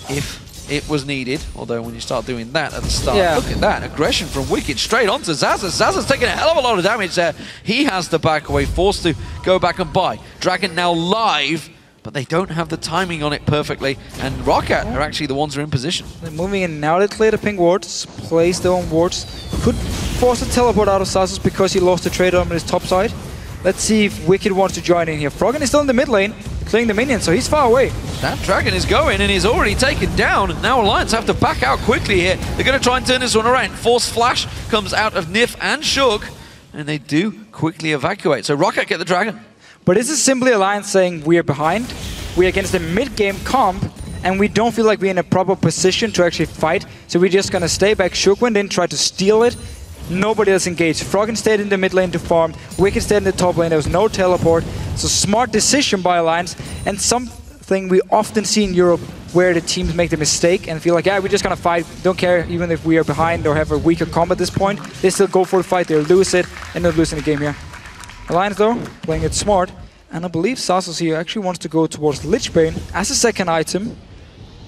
if it was needed. Although when you start doing that at the start, look at that. Aggression from Wickd straight onto Xaxus. Xaxus taking a hell of a lot of damage there. He has to back away, forced to go back and buy. Dragon now live, but they don't have the timing on it perfectly. And ROC are actually the ones who are in position. They're moving in now. They clear the pink wards, place their own wards. Could force a teleport out of Xaxus because he lost the trade on his top side. Let's see if Wickd wants to join in here. Froggen is still in the mid lane, clearing the minions, so he's far away. That Dragon is going, and he's already taken down. And now Alliance have to back out quickly here. They're going to try and turn this one around. Force Flash comes out of Nyph and Shook, and they do quickly evacuate. So ROC get the Dragon. But this is simply Alliance saying we are behind. We're against the mid-game comp, and we don't feel like we're in a proper position to actually fight. So we're just going to stay back. Shook went in, tried to steal it. Nobody else engaged. Froggen stayed in the mid lane to farm. Wickd stayed in the top lane. There was no teleport. So smart decision by Alliance, and something we often see in Europe where the teams make the mistake and feel like, yeah, we're just gonna fight, don't care even if we are behind or have a weaker comp at this point. They still go for the fight, they lose it, and they're losing the game here. Alliance though, playing it smart, and I believe Xaxus here actually wants to go towards Lichbane as a second item.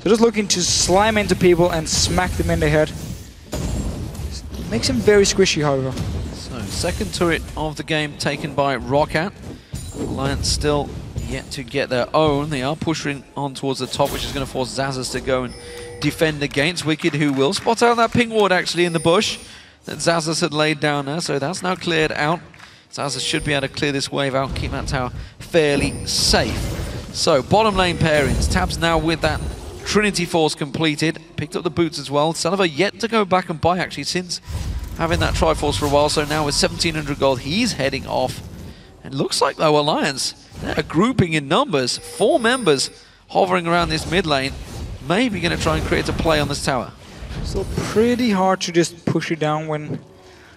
So just looking to slime into people and smack them in the head. Makes him very squishy, however. So, second turret of the game taken by ROC. Alliance still yet to get their own. They are pushing on towards the top, which is going to force Xaxus to go and defend against Wickd, who will spot out that ping ward actually in the bush that Xaxus had laid down there. So that's now cleared out. Xaxus should be able to clear this wave out, keep that tower fairly safe. So bottom lane pairings. Tabzz now with that Trinity Force completed. Picked up the boots as well. Celaver yet to go back and buy actually since having that Triforce for a while. So now with 1700 gold, he's heading off. It looks like though Alliance, they're grouping in numbers. 4 members hovering around this mid lane. Maybe going to try and create a play on this tower. So pretty hard to just push it down when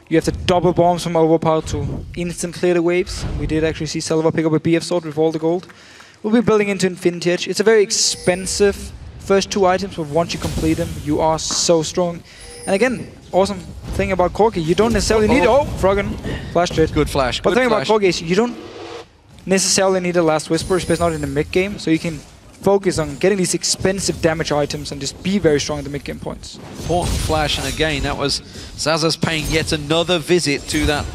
you have the double bombs from Overpow to instant clear the waves. We did actually see Celaver pick up a BF sword with all the gold. We'll be building into Infinity Edge. It's a very expensive first 2 items, but once you complete them, you are so strong. And again, awesome thing about Corki, you don't necessarily need... Oh, Froggen flashed it. Good flash. But the thing about Corki is you don't necessarily need a Last Whisper, especially not in the mid game, so you can focus on getting these expensive damage items and just be very strong at the mid game points. Important flash, and again, that was Xaxus paying yet another visit to that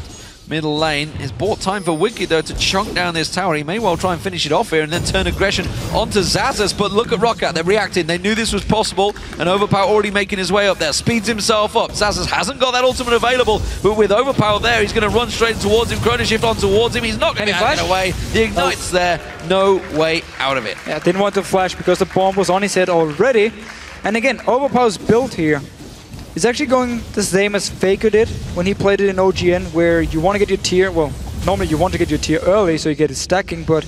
middle lane. It's bought time for Wickd though to chunk down this tower. He may well try and finish it off here and then turn aggression onto Xaxus, but look at ROC. They're reacting. They knew this was possible, and Overpow already making his way up there. Speeds himself up. Xaxus hasn't got that ultimate available, but with Overpow there, he's going to run straight towards him. Chrono Shift on towards him. He's not going to get away. The Ignite's there. No way out of it. Yeah, didn't want to flash because the bomb was on his head already. And again, Overpow's build here is actually going the same as Faker did when he played it in OGN, where you want to get your tier, well, normally you want to get your tier early so you get it stacking, but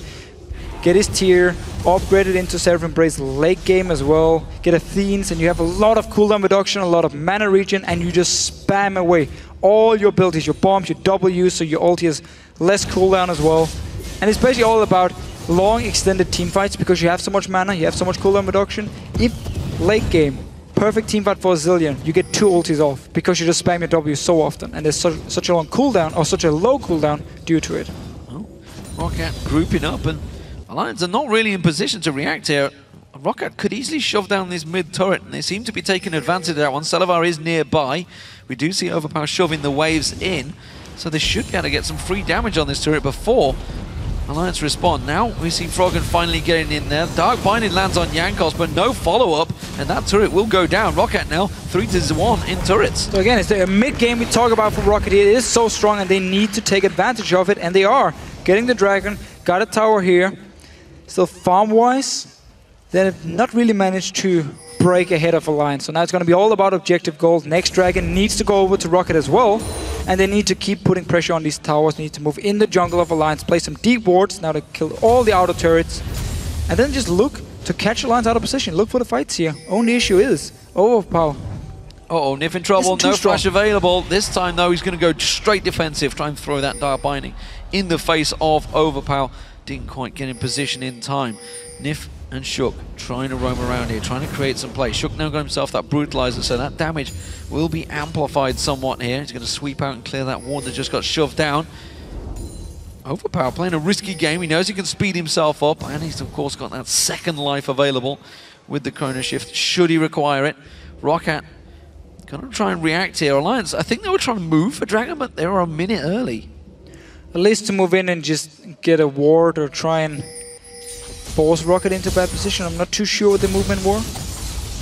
get his tier, upgrade it into Seraph Embrace late game as well, get Athenes, and you have a lot of cooldown reduction, a lot of mana regen, and you just spam away all your abilities, your bombs, your Ws, so your ulti has less cooldown as well. And it's basically all about long extended team fights because you have so much mana, you have so much cooldown reduction. If late game, perfect team fight for a Zillion, you get 2 ultis off because you just spam your W so often, and there's such a long cooldown, or such a low cooldown due to it. Well, ROC grouping up, and Alliance are not really in position to react here. ROC could easily shove down this mid turret, and they seem to be taking advantage of that one. Celaver is nearby. We do see Overpow shoving the waves in, so they should be able to get some free damage on this turret before Alliance respond. Now we see Froggen finally getting in there. Dark Binding lands on Jankos, but no follow-up, and that turret will go down. ROC now 3-1 in turrets. So again, it's the mid-game we talk about for ROC. It is so strong, and they need to take advantage of it, and they are. Getting the dragon, got a tower here. Still farm-wise, they have not really managed to break ahead of Alliance. So now it's going to be all about objective gold. Next dragon needs to go over to ROC as well. And they need to keep putting pressure on these towers. They need to move in the jungle of Alliance, play some deep wards now to kill all the outer turrets. And then just look to catch Alliance out of position. Look for the fights here. Only issue is Overpow. Uh-oh, Nyph in trouble. No flash available. This time, though, he's going to go straight defensive. Try and throw that Dark Binding in the face of Overpow. Didn't quite get in position in time. Nyph and Shook trying to roam around here, trying to create some play. Shook now got himself that brutalizer, so that damage will be amplified somewhat here. He's going to sweep out and clear that ward that just got shoved down. Overpow playing a risky game. He knows he can speed himself up, and he's of course got that second life available with the Chrono Shift should he require it. ROC going to try and react here. Alliance, I think they were trying to move for Dragon, but they were a minute early. At least to move in and just get a ward or try and force ROC into bad position. I'm not too sure what the movement were.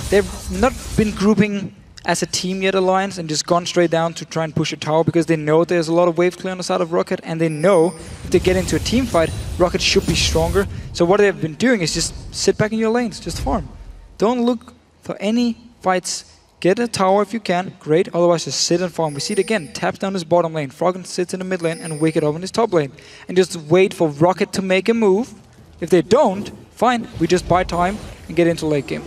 They've not been grouping as a team yet, Alliance, and just gone straight down to try and push a tower because they know there's a lot of wave clear on the side of ROC, and they know if they get into a team fight, ROC should be stronger. So what they've been doing is just sit back in your lanes, just farm. Don't look for any fights. Get a tower if you can, great, otherwise just sit and farm. We see it again, taps down his bottom lane, Froggen sits in the mid lane and Wickd up in his top lane. And just wait for ROC to make a move. If they don't, fine, we just buy time and get into late game.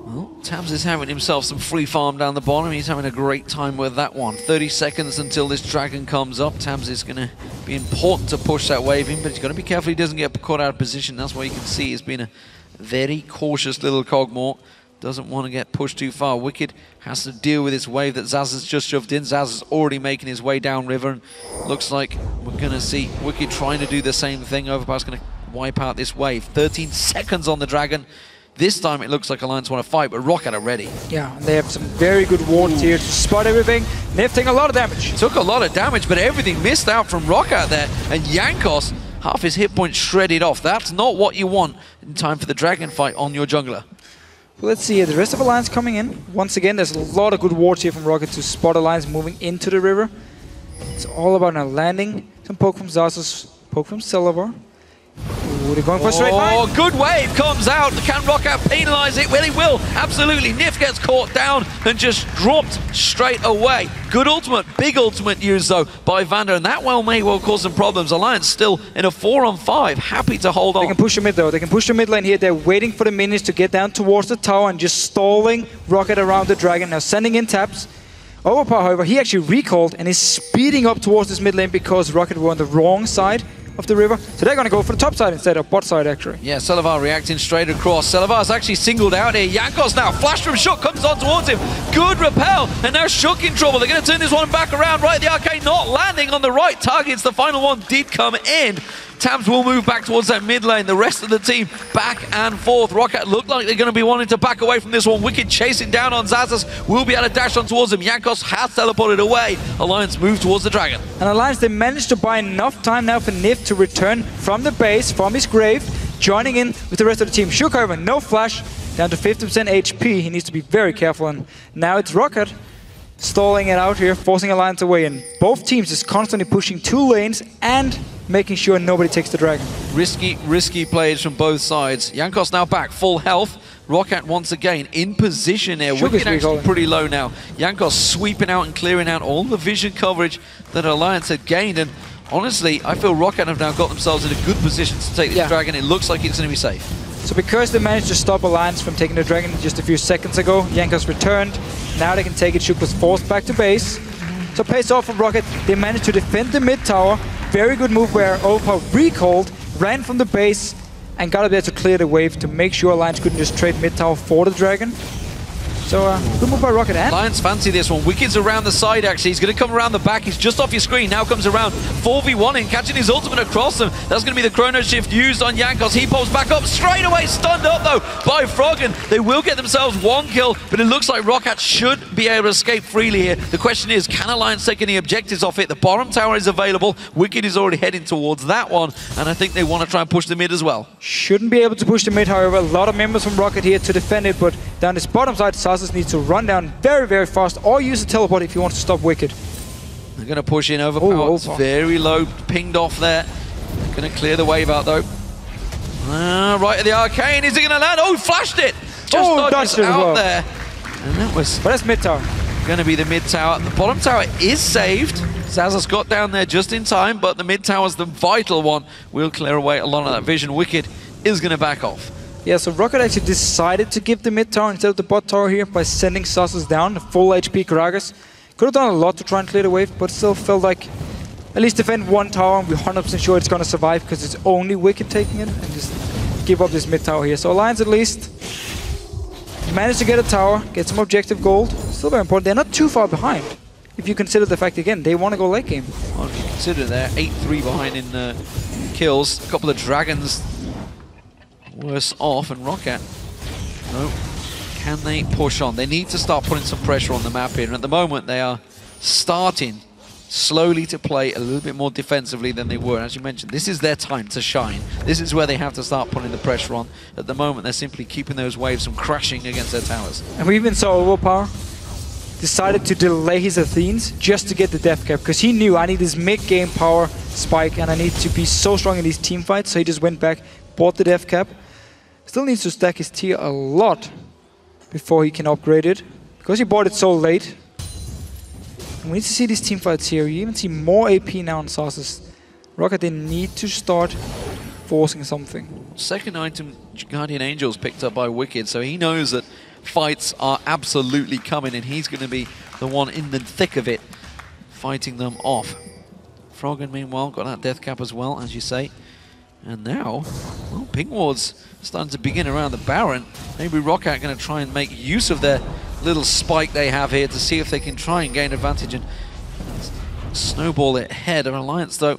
Well, Tabzz is having himself some free farm down the bottom. He's having a great time with that one. 30 seconds until this dragon comes up. Tabzz is going to be important to push that wave in, but he's got to be careful he doesn't get caught out of position. That's why you can see he's been a very cautious little Cogmore. Doesn't want to get pushed too far. Wickd has to deal with this wave that Xaxus has just shoved in. Xaxus is already making his way down river, and looks like we're going to see Wickd trying to do the same thing. Overpow's going to wipe out this wave. 13 seconds on the dragon. This time it looks like Alliance want to fight, but ROC are ready. Yeah, and they have some very good wards here to spot everything. Nyph taking a lot of damage. Took a lot of damage, but everything missed out from ROC out there. And Jankos, half his hit points shredded off. That's not what you want in time for the dragon fight on your jungler. Well, let's see here, the rest of Alliance coming in. Once again, there's a lot of good wards here from ROC to spot Alliance moving into the river. It's all about now landing. Some poke from Xaxus, poke from Celaver. Ooh, they're going for a straight line. Oh, good wave comes out. Can ROC penalise it? Well, he will. Absolutely. Nyph gets caught down and just dropped straight away. Good ultimate, big ultimate used though by VandeR, and that may well cause some problems. Alliance still in a 4-on-5, happy to hold on. They can push the mid though. They can push the mid lane here. They're waiting for the minions to get down towards the tower and just stalling Rocket around the dragon. Now sending in taps. Overpow, however, he actually recalled and is speeding up towards this mid lane because Rocket were on the wrong side of the river. So they're going to go for the top side instead of bot side, actually. Yeah, Celaver reacting straight across. Celaver's actually singled out here. Jankos now, flash from Shook, comes on towards him. Good repel, and now Shook in trouble. They're going to turn this one back around right at the arcade, not landing on the right targets. The final one did come in. Tabzz will move back towards that mid lane. The rest of the team back and forth. Rocket look like they're going to be wanting to back away from this one. Wickd chasing down on Xaxus. Will be able to dash on towards him. Jankos has teleported away. Alliance move towards the dragon. And Alliance, they managed to buy enough time now for Nyph to return from the base, from his grave, joining in with the rest of the team. Shook, however, no flash, down to 50% HP. He needs to be very careful. And now it's Rocket stalling it out here, forcing Alliance away. And both teams is constantly pushing two lanes and making sure nobody takes the dragon. Risky plays from both sides. Jankos now back, full health. Rocket once again in position here. Wickd actually pretty low now. Jankos sweeping out and clearing out all the vision coverage that Alliance had gained. And honestly, I feel Rocket have now got themselves in a good position to take this dragon. It looks like it's going to be safe. So because they managed to stop Alliance from taking the dragon just a few seconds ago, Jankos returned. Now they can take it. Shook was forced back to base. So pays off from Rocket. They managed to defend the mid tower. Very good move where Overpow recalled, ran from the base, and got up there to clear the wave to make sure Alliance couldn't just trade mid tower for the dragon. So, good move by Rocket. And Alliance fancy this one. Wickd's around the side, actually. He's going to come around the back. He's just off your screen. Now comes around 4v1 in, catching his ultimate across them. That's going to be the chrono shift used on Jankos. He pops back up, straight away stunned up, though, by Froggen. They will get themselves one kill, but it looks like Rocket should be able to escape freely here. The question is, can Alliance take any objectives off it? The bottom tower is available. Wickd is already heading towards that one, and I think they want to try and push the mid as well. Shouldn't be able to push the mid, however. A lot of members from Rocket here to defend it, but down this bottom side, Xaxus needs to run down very, very fast, or use a teleport if you want to stop Wickd. They're going to push in. Overpow. It's very low, pinged off there. Going to clear the wave out, though. Right at the arcane. Is it going to land? Oh, flashed it! Just dodged it out there. And that was... But that's mid tower. Going to be the mid tower. The bottom tower is saved. Xaxus got down there just in time, but the mid tower is the vital one. Will clear away a lot of that vision. Wickd is going to back off. Yeah, so Rocket actually decided to give the mid tower instead of the bot tower here by sending Xaxus down, the full HP Karagas. Could have done a lot to try and clear the wave, but still felt like at least defend one tower and we're 100% sure it's going to survive because it's only Wickd taking it, and just give up this mid tower here. So Alliance at least managed to get a tower, get some objective gold. Still very important. They're not too far behind. If you consider the fact, again, they want to go late game. Well, if you consider they're 8-3 behind in kills, a couple of dragons worse off, and Rocket, no, can they push on? They need to start putting some pressure on the map here, and at the moment they are starting slowly to play a little bit more defensively than they were. As you mentioned, this is their time to shine. This is where they have to start putting the pressure on. At the moment, they're simply keeping those waves from crashing against their towers. And we even saw Overpow decided to delay his Athenes just to get the death cap, because he knew I need this mid-game power spike and I need to be so strong in these team fights, so he just went back, bought the death cap. Still needs to stack his tier a lot before he can upgrade it, because he bought it so late. And we need to see these team fights here. You even see more AP now on Xaxus. Rocket, they need to start forcing something. Second item, Guardian Angels picked up by Wickd, so he knows that fights are absolutely coming, and he's going to be the one in the thick of it, fighting them off. Froggen, meanwhile, got that death cap as well, as you say. And now, well, ping ward's starting to begin around the Baron. Maybe ROC going to try and make use of their little spike they have here to see if they can try and gain advantage and snowball it ahead. Of Alliance, though,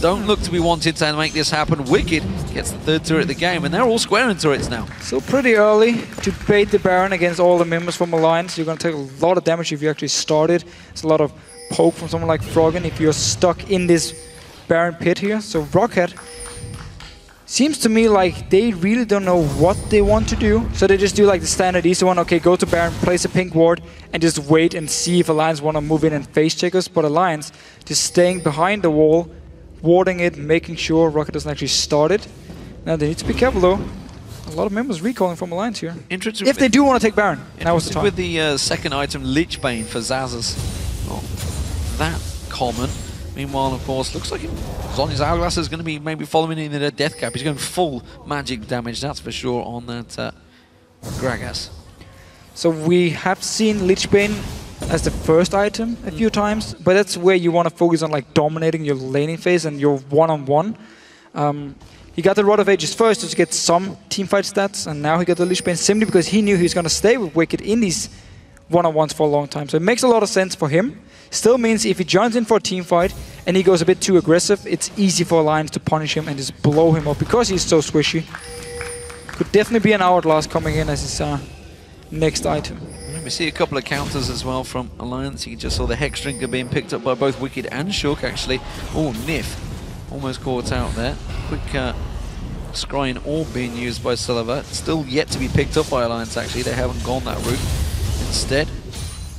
don't look to be wanting to make this happen. Wickd gets the third turret of the game, and they're all squaring turrets now. So pretty early to bait the Baron against all the members from Alliance. You're going to take a lot of damage if you actually started. It's a lot of poke from someone like Froggen if you're stuck in this Baron pit here. So ROC seems to me like they really don't know what they want to do. So they just do like the standard easy one. Okay, go to Baron, place a pink ward, and just wait and see if Alliance want to move in and face check us. But Alliance just staying behind the wall, warding it, making sure ROC doesn't actually start it. Now they need to be careful though. A lot of members recalling from Alliance here. If they do want to take Baron, now was the time. With the second item, Lich Bane for Xaxus. Not that common. Meanwhile, of course, looks like Zhonya's Hourglass is going to be maybe following in the death cap. He's going full magic damage, that's for sure, on that Gragas. So we have seen Lich Bane as the first item a few times, but that's where you want to focus on like dominating your laning phase and your one-on-one. He got the Rod of Ages first just to get some teamfight stats, and now he got the Lich Bane simply because he knew he was going to stay with Wickd in these one-on-ones for a long time. So it makes a lot of sense for him. Still means if he joins in for a team fight and he goes a bit too aggressive, it's easy for Alliance to punish him and just blow him up because he's so squishy. Could definitely be an Hourglass coming in as his next item. We see a couple of counters as well from Alliance. You just saw the Hex Drinker being picked up by both Wickd and Shook, actually. Oh, Nyph almost caught out there. Quick scrying orb being used by Celaver. Still yet to be picked up by Alliance, actually. They haven't gone that route instead.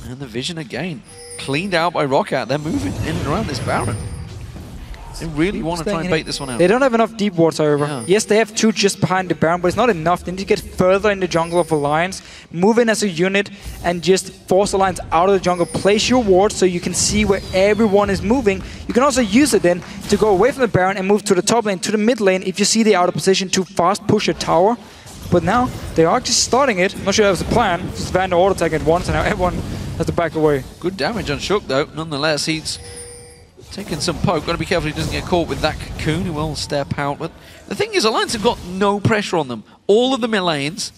And the vision again. Cleaned out by ROC. They're moving in and around this Baron. They really want to try and bait this one out. They don't have enough deep wards, however. Yeah. Yes, they have two just behind the Baron, but it's not enough. They need to get further in the jungle of Alliance, move in as a unit, and just force Alliance out of the jungle. Place your wards so you can see where everyone is moving. You can also use it then to go away from the Baron and move to the top lane, to the mid lane, if you see they are out of position to fast push a tower. But now, they are just starting it. I'm not sure that was the plan. Just VandeR auto-attack at once, and now everyone has to back away. Good damage on Shook, though. Nonetheless, he's taking some poke. Got to be careful he doesn't get caught with that cocoon. He will step out. But the thing is, Alliance have got no pressure on them. All of the mid lanes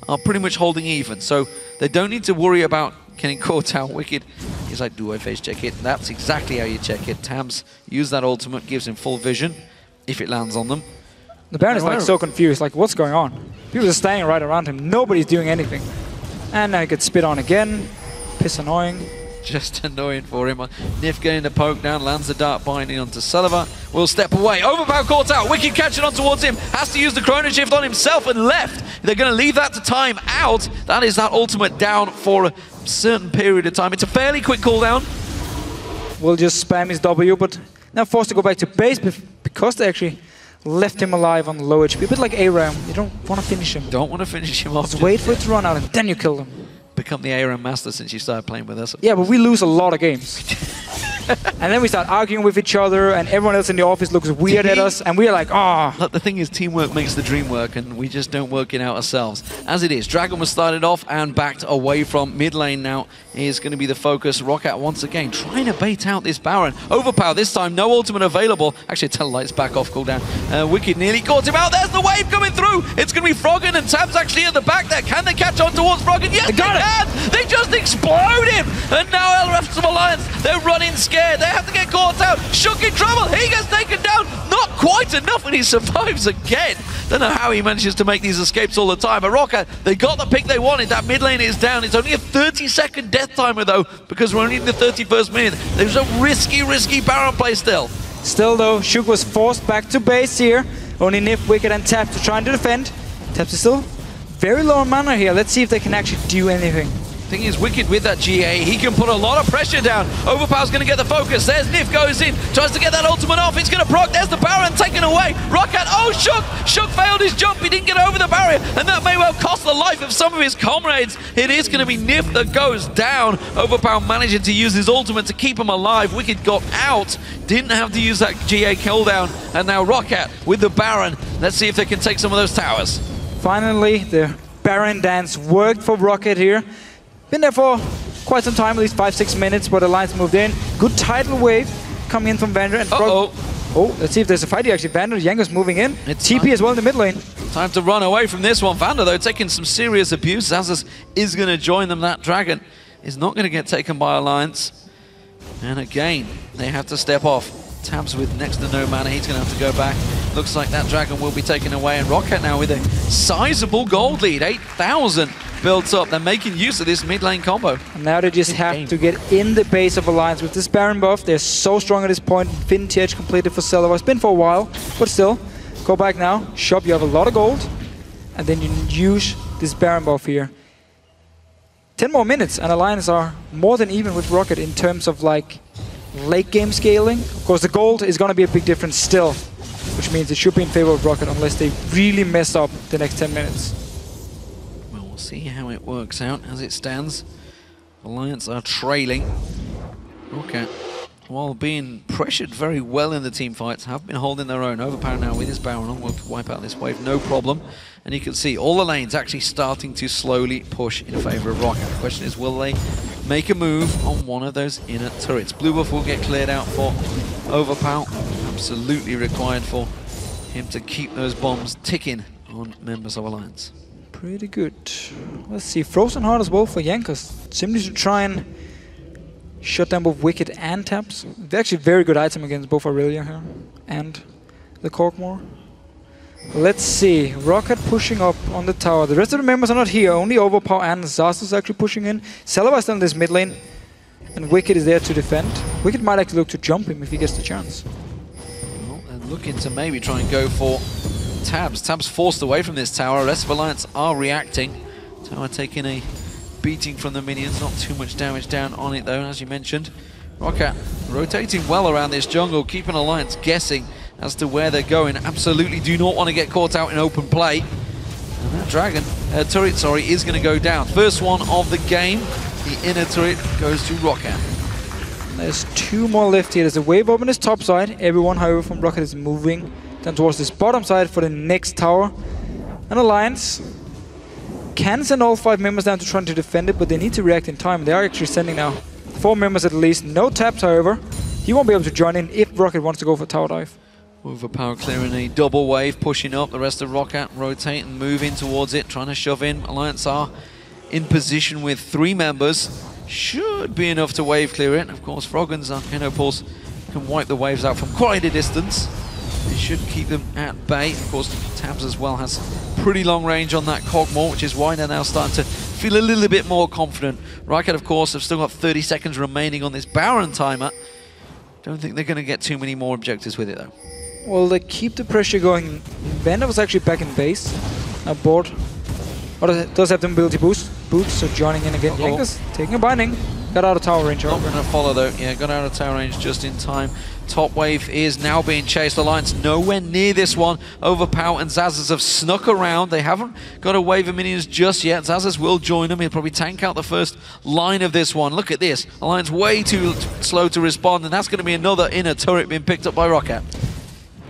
are pretty much holding even. So they don't need to worry about getting caught out. Wickd, he's like, do I face check it? That's exactly how you check it. Tabzz used that ultimate, gives him full vision if it lands on them. The Baron is like so confused, like what's going on? People are standing right around him, nobody's doing anything. And now he gets spit on again. Piss annoying. Just annoying for him. Nyph getting the poke down, lands the Dark Binding onto Celaver. Will step away. Overpow caught out. Wickd catching on towards him. Has to use the Chrono Shift on himself and left. They're going to leave that to time out. That is that ultimate down for a certain period of time. It's a fairly quick cooldown. Will just spam his W, but now forced to go back to base because they actually left him alive on low HP. A bit like ARAM. You don't want to finish him. Don't want to finish him off. Just wait for it to run out and then you kill him. Become the ARAM master since you started playing with us. Yeah, but we lose a lot of games. And then we start arguing with each other, and everyone else in the office looks weird at us, and we're like, ah. Look, the thing is, teamwork makes the dream work, and we just don't work it out ourselves. As it is, Dragon was started off and backed away from mid lane now is going to be the focus. ROC once again trying to bait out this Baron. Overpow this time, no ultimate available. Actually, Telelight's back off cooldown. Wickd nearly caught him out. There's the wave coming through. It's going to be Froggen and Tabzz actually at the back there. Can they catch on towards Froggen? Yes, they can. They just explode him. And now LRFs of Alliance, they're running scared. They have to get caught out. Shook in trouble. He gets taken down. Not quite enough, and he survives again. Don't know how he manages to make these escapes all the time. But ROC, they got the pick they wanted. That mid lane is down. It's only a 30-second death timer, though, because we're only in the 31st minute. There's a risky Baron play still. Still, though, Shook was forced back to base here. Only Nyph, Wickd, and Tabzz to try and defend. Tabzz is still very low on mana here. Let's see if they can actually do anything. Thing is, Wickd with that GA, he can put a lot of pressure down. Overpow's going to get the focus. There's Nyph goes in, tries to get that ultimate off. It's going to proc. There's the Baron taken away. ROC, oh, Shook failed his jump. He didn't get over the barrier, and that may well cost the life of some of his comrades. It is going to be Nyph that goes down. Overpow managing to use his ultimate to keep him alive. Wickd got out, didn't have to use that GA cooldown, and now ROC with the Baron. Let's see if they can take some of those towers. Finally, the Baron dance worked for Rocket here. Been there for quite some time, at least 5-6 minutes, but Alliance moved in. Good tidal wave coming in from VandeR and Froggen. Oh, let's see if there's a fight here actually. VandeR, Jankos moving in. It's TP as well in the mid lane. Time to run away from this one. VandeR though taking some serious abuse. Xaxus is going to join them. That dragon is not going to get taken by Alliance. And again, they have to step off. Tabzz with next to no mana, he's going to have to go back. Looks like that dragon will be taken away, and Rocket now with a sizable gold lead, 8,000 built up. They're making use of this mid lane combo. And now they just have to get in the base of Alliance with this Baron buff. They're so strong at this point. Infinity Edge completed for Celaver. It's been for a while, but still. Go back now. Shop, you have a lot of gold. And then you use this Baron buff here. 10 more minutes, and Alliance are more than even with Rocket in terms of like late game scaling. Of course, the gold is going to be a big difference still, which means it should be in favor of Rocket unless they really mess up the next 10 minutes. Well, we'll see how it works out as it stands. Alliance are trailing. Rocket, while being pressured very well in the team fights, have been holding their own. Overpow now with his Baron on, will wipe out this wave, no problem. And you can see all the lanes actually starting to slowly push in favor of Rocket. The question is, will they make a move on one of those inner turrets? Blue buff will get cleared out for Overpow. Absolutely required for him to keep those bombs ticking on members of Alliance. Pretty good. Let's see, Frozen Heart as well for Jankos. Simply to try and shut down both Wickd and Tabzz. They're actually very good item against both Aurelia here and the Corkmore. Let's see, Rocket pushing up on the tower. The rest of the members are not here, only Overpow and Xaxus actually pushing in. Celaver is still in this mid lane, and Wickd is there to defend. Wickd might actually look to jump him if he gets the chance. Well, they're looking to maybe try and go for Tabzz. Tabzz forced away from this tower. The rest of Alliance are reacting. Tower taking a beating from the minions, not too much damage down on it though, as you mentioned. Rocket rotating well around this jungle, keeping Alliance guessing as to where they're going. Absolutely do not want to get caught out in open play. And that dragon, turret, sorry, is going to go down. First one of the game. The inner turret goes to Rocket. There's 2 more left here. There's a wave up on this top side. Everyone, however, from Rocket is moving down towards this bottom side for the next tower. And Alliance can send all 5 members down to try to defend it, but they need to react in time. They are actually sending now 4 members at least. No Tabzz, however. He won't be able to join in if Rocket wants to go for tower dive. Overpow clearing a double wave, pushing up. The rest of Rocket rotating, moving towards it, trying to shove in. Alliance are in position with 3 members. Should be enough to wave clear it. Of course, Froggen's Pulse can wipe the waves out from quite a distance. It should keep them at bay. Of course, Tabzz as well has pretty long range on that Cogmore, which is why they're now starting to feel a little bit more confident. Rocket, of course, have still got 30 seconds remaining on this Baron timer. Don't think they're going to get too many more objectives with it, though. Well, they keep the pressure going. VandeR was actually back in base. Now board. But does have the mobility boost, so joining in again. Jankos taking a binding. Got out of tower range. Not going to follow though. Yeah, got out of tower range just in time. Top wave is now being chased. Alliance nowhere near this one. Overpow and Xaxus have snuck around. They haven't got a wave of minions just yet. Xaxus will join them. He'll probably tank out the first line of this one. Look at this. Alliance way too slow to respond, and that's going to be another inner turret being picked up by Rocket.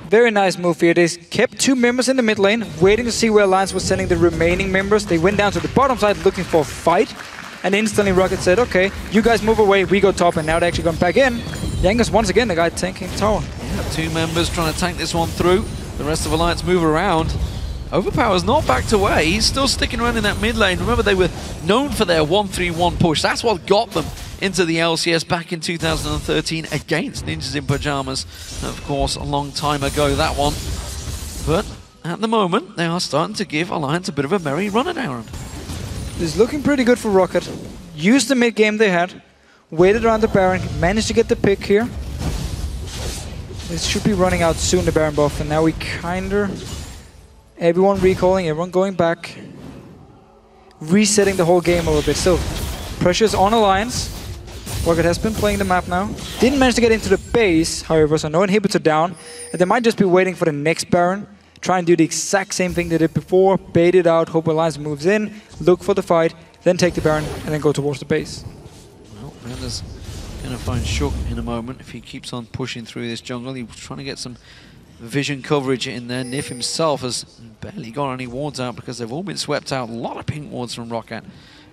Very nice move here. They kept 2 members in the mid lane, waiting to see where Alliance was sending the remaining members. They went down to the bottom side looking for a fight, and instantly Rocket said, okay, you guys move away, we go top, and now they're actually going back in. Jankos once again, the guy tanking tower. Yeah, 2 members trying to tank this one through. The rest of Alliance move around. Overpower's not backed away. He's still sticking around in that mid lane. Remember, they were known for their 1-3-1 push. That's what got them into the LCS back in 2013 against Ninjas in Pyjamas. Of course, a long time ago, that one. But at the moment, they are starting to give Alliance a bit of a merry run around. It's looking pretty good for Rocket. Used the mid game they had, waited around the Baron, managed to get the pick here. This should be running out soon, the Baron buff, and now we kinda... Everyone recalling, everyone going back. Resetting the whole game a little bit. Still, pressure's on Alliance. Rocket has been playing the map now. Didn't manage to get into the base, however, so no inhibitor down. And they might just be waiting for the next Baron. Try and do the exact same thing they did before. Bait it out, hope Alliance moves in, look for the fight, then take the Baron, and then go towards the base. Well, VandeR's going to find Shook in a moment if he keeps on pushing through this jungle. He was trying to get some vision coverage in there. Nyph himself has barely got any wards out because they've all been swept out. A lot of pink wards from ROC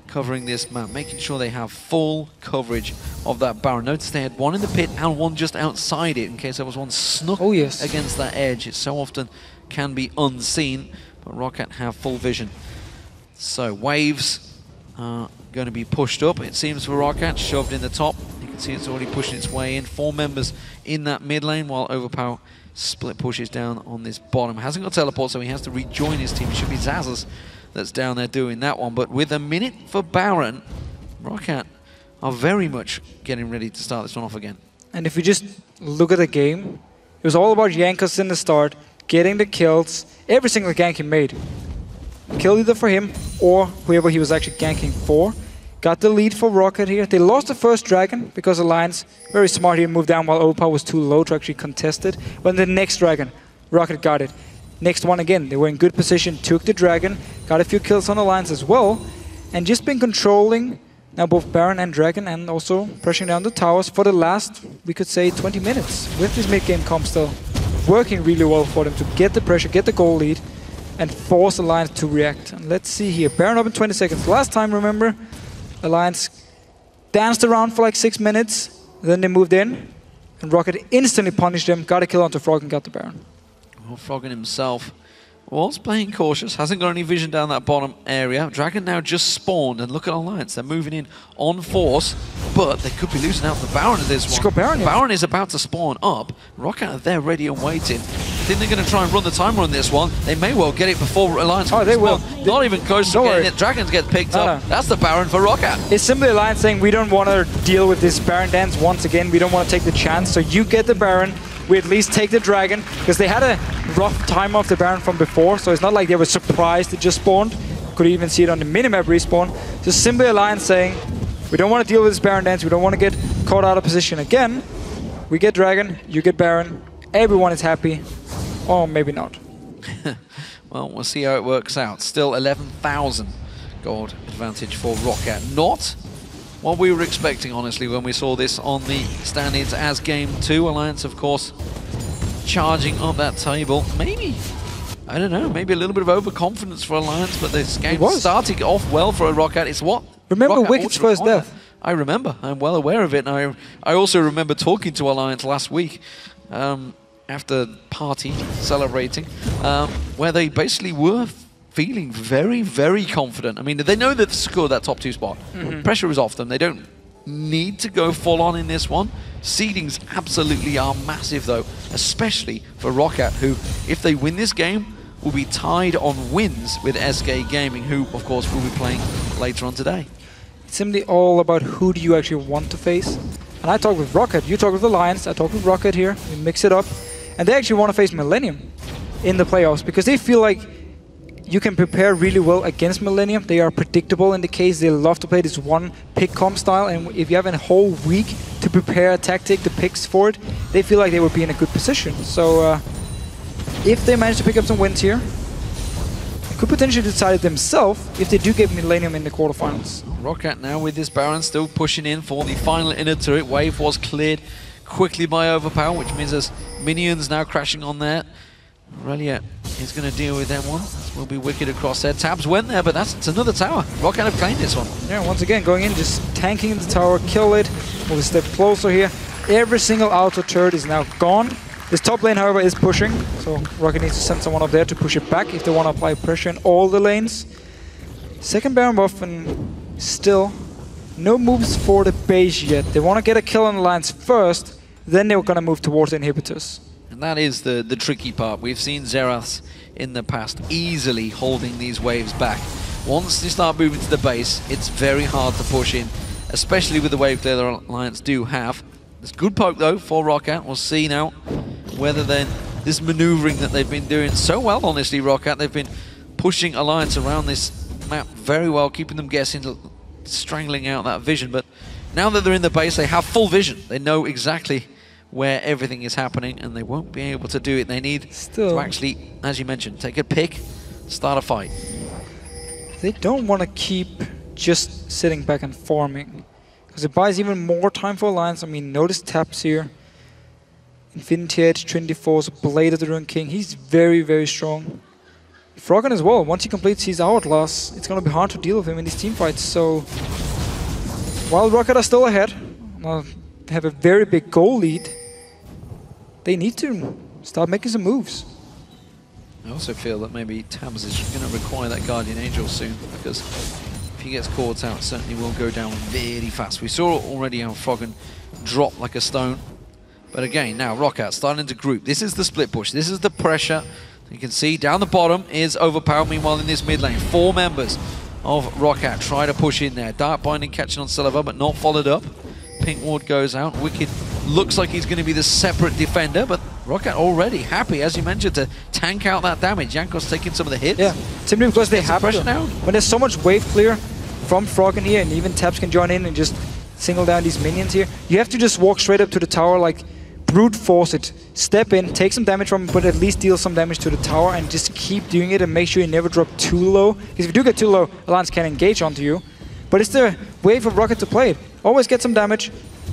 covering this map, making sure they have full coverage of that Baron. Notice they had one in the pit and one just outside it in case there was one snuck against that edge. It so often can be unseen, but ROC have full vision. So waves are going to be pushed up, it seems, for ROC, shoved in the top. You can see it's already pushing its way in. 4 members in that mid lane, while Overpow split pushes down on this bottom. Hasn't got teleport, so he has to rejoin his team. It should be Xaxus that's down there doing that one. But with a minute for Baron, ROC are very much getting ready to start this one off again. And if we just look at the game, it was all about Jankos in the start, getting the kills, every single gank he made. Kill either for him or whoever he was actually ganking for. Got the lead for ROC here. They lost the first dragon because Alliance, very smart here, moved down while Overpow was too low to actually contest it. But the next dragon, ROC got it. Next one again, they were in good position, took the dragon, got a few kills on Alliance as well, and just been controlling now both Baron and Dragon, and also pressuring down the towers for the last, we could say, 20 minutes. With this mid-game comp still working really well for them to get the pressure, get the goal lead, and force Alliance to react. And let's see here, Baron up in 20 seconds. Last time, remember, Alliance danced around for like 6 minutes, then they moved in, and ROC instantly punished them, got a kill onto Froggen, got the Baron. Well, Froggen himself was playing cautious, hasn't got any vision down that bottom area. Dragon now just spawned, and look at Alliance, they're moving in on force, but they could be losing out the Baron of this one. Baron is about to spawn up. ROC are there ready and waiting. I think they're going to try and run the timer on this one. They may well get it before Alliance. Oh, they will. Not even close to getting it. Dragons get picked up. No. That's the Baron for ROC. It's simply Alliance saying, we don't want to deal with this Baron dance once again. We don't want to take the chance, so you get the Baron. We at least take the dragon, because they had a rough time off the Baron from before, so it's not like they were surprised it just spawned. Could even see it on the minimap respawn. Just simply Alliance saying, we don't want to deal with this Baron dance, we don't want to get caught out of position again. We get dragon, you get Baron, everyone is happy. Or maybe not. Well, we'll see how it works out. Still 11,000 gold advantage for ROC. Not what we were expecting, honestly, when we saw this on the standings as Game 2. Alliance, of course, charging up that table. Maybe, I don't know, maybe a little bit of overconfidence for Alliance, but this game starting off well for a ROC. It's what? Remember Wicked's first death? I remember. I'm well aware of it. And I also remember talking to Alliance last week after party, celebrating, where they basically were feeling very, very confident. I mean, they know they've secured that top 2 spot. Pressure is off them. They don't need to go full on in this one. Seedings absolutely are massive, though, especially for ROC, who, if they win this game, will be tied on wins with SK Gaming, who, of course, will be playing later on today. It's simply all about who do you actually want to face. And I talk with ROC, you talk with Alliance, I talk with ROC here, we mix it up. And they actually want to face Millennium in the playoffs, because they feel like you can prepare really well against Millennium. They are predictable in the case. They love to play this one pick comp style, and if you have a whole week to prepare a tactic, the picks for it, they feel like they would be in a good position. So if they manage to pick up some wins here, they could potentially decide it themselves if they do get Millennium in the quarterfinals. ROC now with this Baron still pushing in for the final inner turret. Wave was cleared quickly by Overpow, which means there's minions now crashing on there. Relia is going to deal with that one. This will be Wickd across there. Tabzz went there, but it's another tower. ROC have claimed this one. Yeah, once again, going in, just tanking the tower, kill it. We'll step closer here. Every single auto turret is now gone. This top lane, however, is pushing, so ROC needs to send someone up there to push it back if they want to apply pressure in all the lanes. Second Baron buff, and still no moves for the base yet. They want to get a kill on the lines first, then they're going to move towards the inhibitors. And that is the tricky part. We've seen Xeraths in the past easily holding these waves back. Once they start moving to the base, it's very hard to push in, especially with the wave clear the Alliance do have. It's good poke though for ROC. We'll see now whether then this maneuvering that they've been doing so well, honestly, ROC, they've been pushing Alliance around this map very well, keeping them guessing, strangling out that vision. But now that they're in the base, they have full vision. They know exactly where everything is happening, and they won't be able to do it. They need to actually, as you mentioned, take a pick, start a fight. They don't want to keep just sitting back and farming, because it buys even more time for Alliance. I mean, notice Tabzz here. Infinity Edge, Trinity Force, Blade of the Ruined King. He's very, very strong. Froggen as well. Once he completes his hourglass, it's going to be hard to deal with him in these team fights. So, while Rocket are still ahead, have a very big goal lead, they need to start making some moves. I also feel that maybe Tabzz is going to require that Guardian Angel soon, because if he gets caught out, it certainly will go down very fast. We saw already how Froggen dropped like a stone. But again, now Roccat starting to group. This is the split push. This is the pressure. You can see down the bottom is Overpow. Meanwhile, in this mid lane, 4 members of Roccat try to push in there. Dark Binding catching on Celaver, but not followed up. Pink Ward goes out. Wickd looks like he's going to be the separate defender, but Roccat already happy, as you mentioned, to tank out that damage. Jankos taking some of the hits. Yeah, simply because they have pressure to. now. When there's so much wave clear from Froggen here, and even Tabzz can join in and just single down these minions here, you have to just walk straight up to the tower, like brute force it, step in, take some damage from it, but at least deal some damage to the tower, and just keep doing it and make sure you never drop too low. Because if you do get too low, Alliance can engage onto you. But it's the way for Rocket to play it. Always get some damage,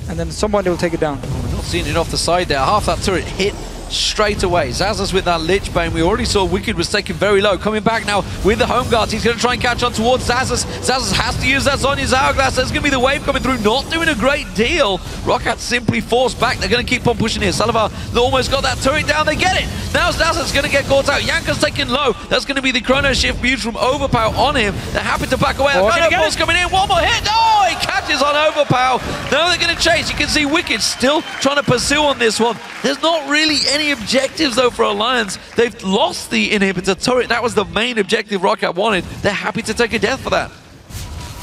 and then at some point they will take it down. We're not seeing it off the side there. Half that turret hit straight away. Xaxus with that Lich Bane. We already saw Wickd was taken very low. Coming back now with the home guards. He's going to try and catch on towards Xaxus. Xaxus has to use that Sonya's hourglass. There's going to be the wave coming through. Not doing a great deal. Roccat simply forced back. They're going to keep on pushing here. Celaver almost got that turret down. They get it. Now Xaxus going to get caught out. Jankos taken low. That's going to be the Chrono Shift Muse from Overpow on him. They're happy to back away. Chrono Force coming in. One more hit. Oh, he catches on Overpow. Now they're going to chase. You can see Wickd still trying to pursue on this one. There's not really any objectives though for Alliance. They've lost the inhibitor turret. That was the main objective Roccat wanted. They're happy to take a death for that.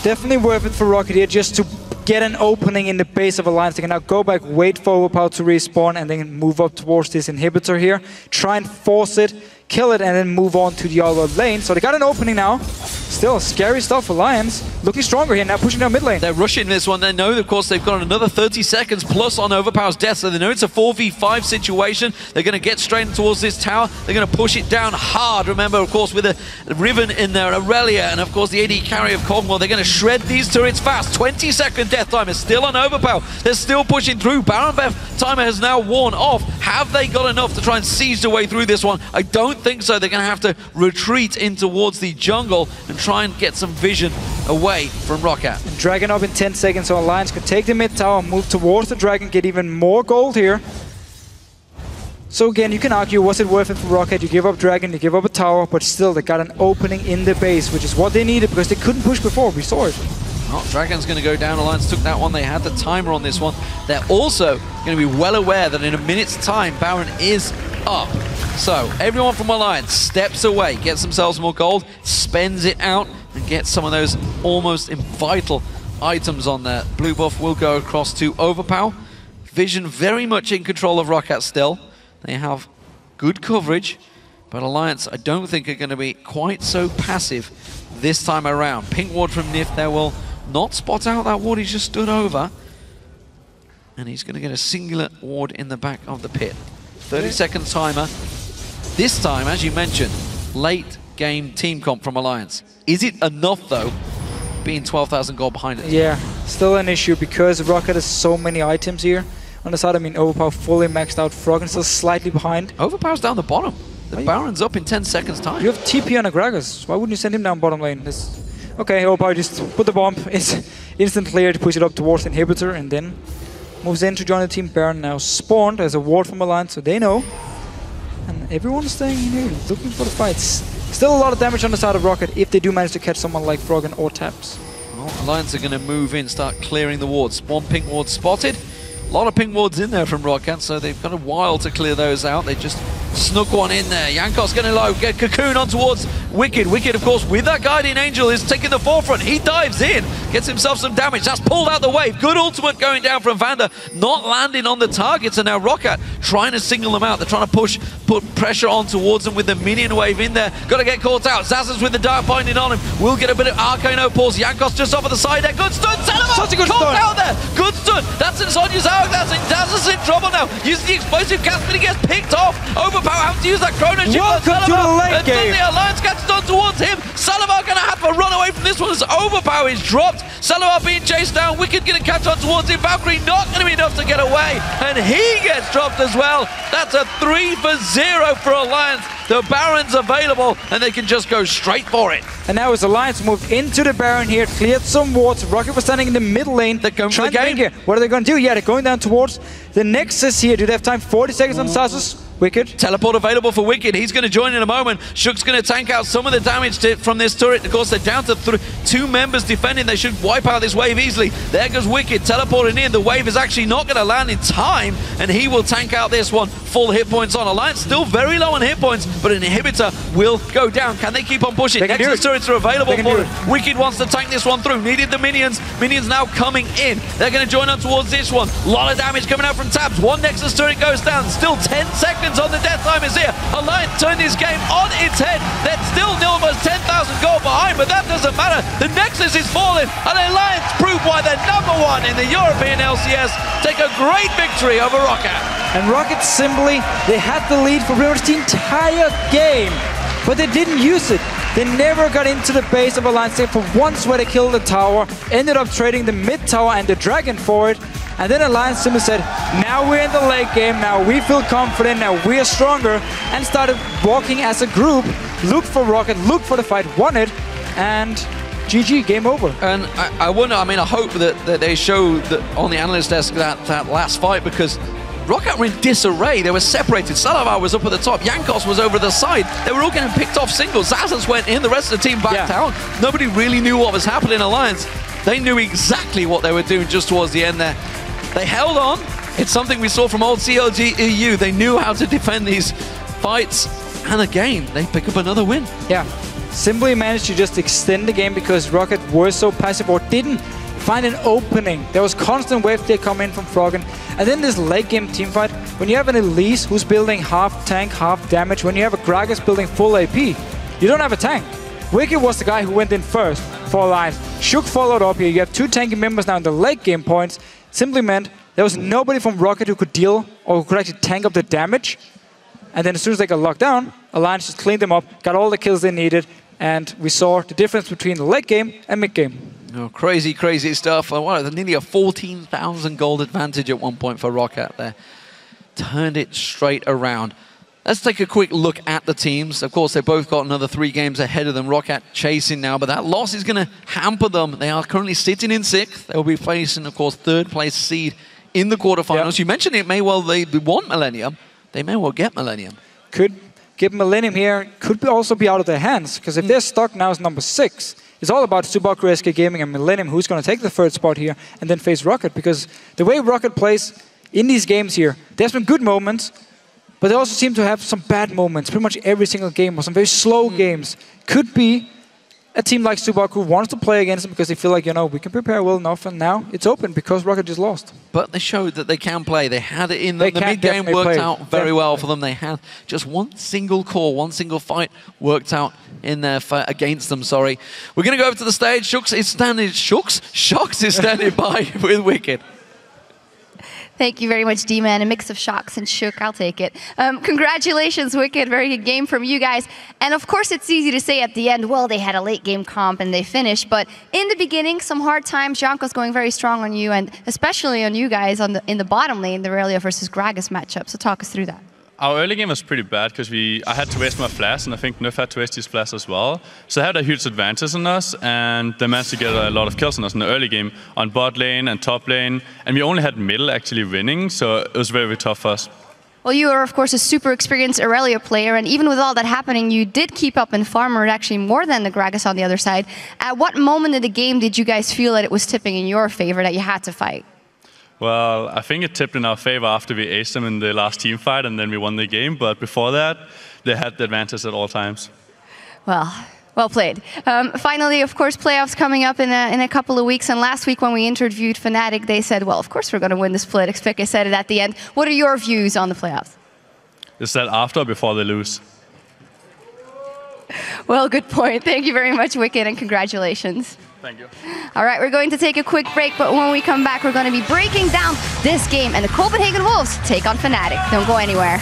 Definitely worth it for Rocket here just to get an opening in the base of Alliance. They can now go back, wait for Overpow to respawn, and then move up towards this inhibitor here. Try and force it, kill it, and then move on to the other lane. So they got an opening now. Still scary stuff for Alliance. Looking stronger here now, pushing down mid lane. They're rushing this one. They know, of course, they've got another 30 seconds plus on Overpow's death, so they know it's a 4v5 situation. They're going to get straight towards this tower. They're going to push it down hard. Remember, of course, with a Riven in there, Aurelia, and of course the AD carry of Kog'Maw. They're going to shred these turrets fast. 20-second death timer still on Overpow. They're still pushing through. Baron Beth timer has now worn off. Have they got enough to try and siege their way through this one? I don't think so. They're going to have to retreat in towards the jungle and try and get some vision away from Roccat. And Dragon up in 10 seconds, so Alliance can take the mid tower, move towards the Dragon, get even more gold here. So again, you can argue, was it worth it for Roccat? You give up Dragon, you give up a tower, but still they got an opening in the base, which is what they needed because they couldn't push before. We saw it. Well, Dragon's going to go down. Alliance took that one. They had the timer on this one. They're also going to be well aware that in a minute's time, Baron is up. So everyone from Alliance steps away, gets themselves more gold, spends it out, and gets some of those almost vital items on there. Blue buff will go across to Overpow. Vision very much in control of Roccat still. They have good coverage, but Alliance I don't think are going to be quite so passive this time around. Pink ward from Nyph there will not spot out that ward he's just stood over. And he's going to get a singular ward in the back of the pit. 30-second timer. This time, as you mentioned, late game team comp from Alliance. Is it enough, though, being 12,000 gold behind it? Yeah, still an issue because Roccat has so many items here. On the side, I mean, Overpow fully maxed out. Froggen still slightly behind. Overpow's down the bottom. The Baron's up in 10 seconds time. You have TP on Xaxus. Why wouldn't you send him down bottom lane? Okay, Overpow just put the bomb. It's instant clear to push it up towards the inhibitor and then moves in to join the team. Baron now spawned as a ward from Alliance, so they know. And everyone's staying in here, looking for the fights. Still a lot of damage on the side of Roccat if they do manage to catch someone like Froggen or Tabzz. Well, Alliance are going to move in, start clearing the wards. Spawn pink ward spotted. A lot of pink wards in there from Roccat, so they've got a while to clear those out. They just snuck one in there. Jankos going to low, get Cocoon on towards Wickd. Wickd, of course, with that Guardian Angel, is taking the forefront. He dives in, gets himself some damage. That's pulled out the wave. Good ultimate going down from VandeR, not landing on the targets. And now Roccat trying to single them out. They're trying to put pressure on towards them with the minion wave in there. Got to get caught out. Xaxus with the dark binding on him. We'll get a bit of Arcane Opals. Jankos just off of the side there. Good stun. Such a good caught stun. out there. Good stun. That's in Sonya's hourglass. And Xaxus in trouble now. Uses the explosive cast, but he gets picked off. Overpow Overpow having to use that Chrono Shield. Welcome to the late game. The Alliance catches on towards him. Celaver going to have to run away from this one as Overpow is dropped. Celaver being chased down. Wickd going to catch on towards him. Valkyrie not going to be enough to get away. And he gets dropped as well. That's a 3-for-0 for Alliance. The Baron's available, and they can just go straight for it. And now as Alliance moved into the Baron here, cleared some wards. Rocket was standing in the mid lane. They're going for the game. Here. What are they going to do? Yeah, they're going down towards the Nexus here. Do they have time? 40 seconds on Xaxus. Wickd. Teleport available for Wickd. He's going to join in a moment. Shook's going to tank out some of the damage from this turret. Of course, they're down to 2 members defending. They should wipe out this wave easily. There goes Wickd teleporting in. The wave is actually not going to land in time, and he will tank out this one. Full hit points on. Alliance still very low on hit points, but an inhibitor will go down. Can they keep on pushing? Extra turrets are available for it. Wickd wants to tank this one through. Needed the minions. Minions now coming in. They're going to join on towards this one. A lot of damage coming out from Tabzz. One Nexus turret goes down. Still 10 seconds on the death time is here. Alliance turned this game on its head. They're still almost 10,000 gold behind, but that doesn't matter. The Nexus is falling, and Alliance prove why they're #1 in the European LCS. Take a great victory over Rocket. And Rocket simply, they had the lead for pretty much the entire game, but they didn't use it. They never got into the base of Alliance for once where they killed the tower, ended up trading the mid tower and the dragon for it. And then Alliance simply said, now we're in the late game, now we feel confident, now we are stronger, and started walking as a group, looked for Rocket, looked for the fight, won it, and GG, game over. And I wonder, I mean, I hope that they show that on the analyst desk that last fight, because Rocket were in disarray. They were separated. Celaver was up at the top. Jankos was over the side. They were all getting picked off singles. Xaxus went in. The rest of the team backed out. Nobody really knew what was happening in Alliance. They knew exactly what they were doing just towards the end there. They held on. It's something we saw from old CLG EU. They knew how to defend these fights. And again, they pick up another win. Yeah. Simply managed to just extend the game because Rocket were so passive or didn't find an opening. There was constant wave clear coming in from Froggen. And then this late game teamfight, when you have an Ilyas who's building half tank, half damage, when you have a Xaxus building full AP, you don't have a tank. Wickd was the guy who went in first for Alliance. Shook followed up here. You have 2 tanky members now in the late game points. Simply meant there was nobody from Rocket who could deal or who could actually tank up the damage. And then as soon as they got locked down, Alliance just cleaned them up, got all the kills they needed, and we saw the difference between the late game and mid game. Oh, crazy, crazy stuff. Nearly a 14,000 gold advantage at one point for Rocket there. Turned it straight around. Let's take a quick look at the teams. Of course, they've both got another 3 games ahead of them. Rocket chasing now, but that loss is going to hamper them. They are currently sitting in 6th. They'll be facing, of course, 3rd place seed in the quarterfinals. Yep. You mentioned it may well they want Millennium. They may well get Millennium. Could get Millennium here. Could also be out of their hands, because if they're stuck now as number 6, it's all about Subaru SK Gaming and Millennium, who's going to take the 3rd spot here and then face Rocket. Because the way Rocket plays in these games here, there's been good moments, but they also seem to have some bad moments. Pretty much every single game, or some very slow games. Could be a team like Subaru wants to play against them because they feel like, you know, we can prepare well enough, and now it's open because Rocket just lost. But they showed that they can play. They had it in them. The mid-game worked out very well for them. They had just one single core, one single fight worked out in their against them, sorry. We're going to go over to the stage. Shox is standing by with Wickd. Thank you very much, D-Man. A mix of Shox and Shook. I'll take it. Congratulations, Wickd. Very good game from you guys. And of course, it's easy to say at the end, well, they had a late game comp and they finished. But in the beginning, some hard times. Jankos going very strong on you, and especially on you guys in the bottom lane, the Aurelia versus Xaxus matchup. So talk us through that. Our early game was pretty bad because I had to waste my flash, and I think Nyph had to waste his flash as well. So they had a huge advantage on us, and they managed to get a lot of kills on us in the early game on bot lane and top lane. And we only had middle actually winning, so it was very, very tough for us. Well, you are, of course, a super experienced Aurelia player, and even with all that happening, you did keep up and farmer actually more than the Xaxus on the other side. At what moment in the game did you guys feel that it was tipping in your favor, that you had to fight? Well, I think it tipped in our favor after we aced them in the last team fight, and then we won the game. But before that, they had the advantage at all times. Well played. Finally, of course, playoffs coming up in a couple of weeks. And last week when we interviewed Fnatic, they said, well, of course we're going to win the split. FLICKR said it at the end. What are your views on the playoffs? Is that after or before they lose? Well, good point. Thank you very much, Wickd, and congratulations. Thank you. All right, we're going to take a quick break, but when we come back, we're going to be breaking down this game, and the Copenhagen Wolves take on Fnatic. Don't go anywhere.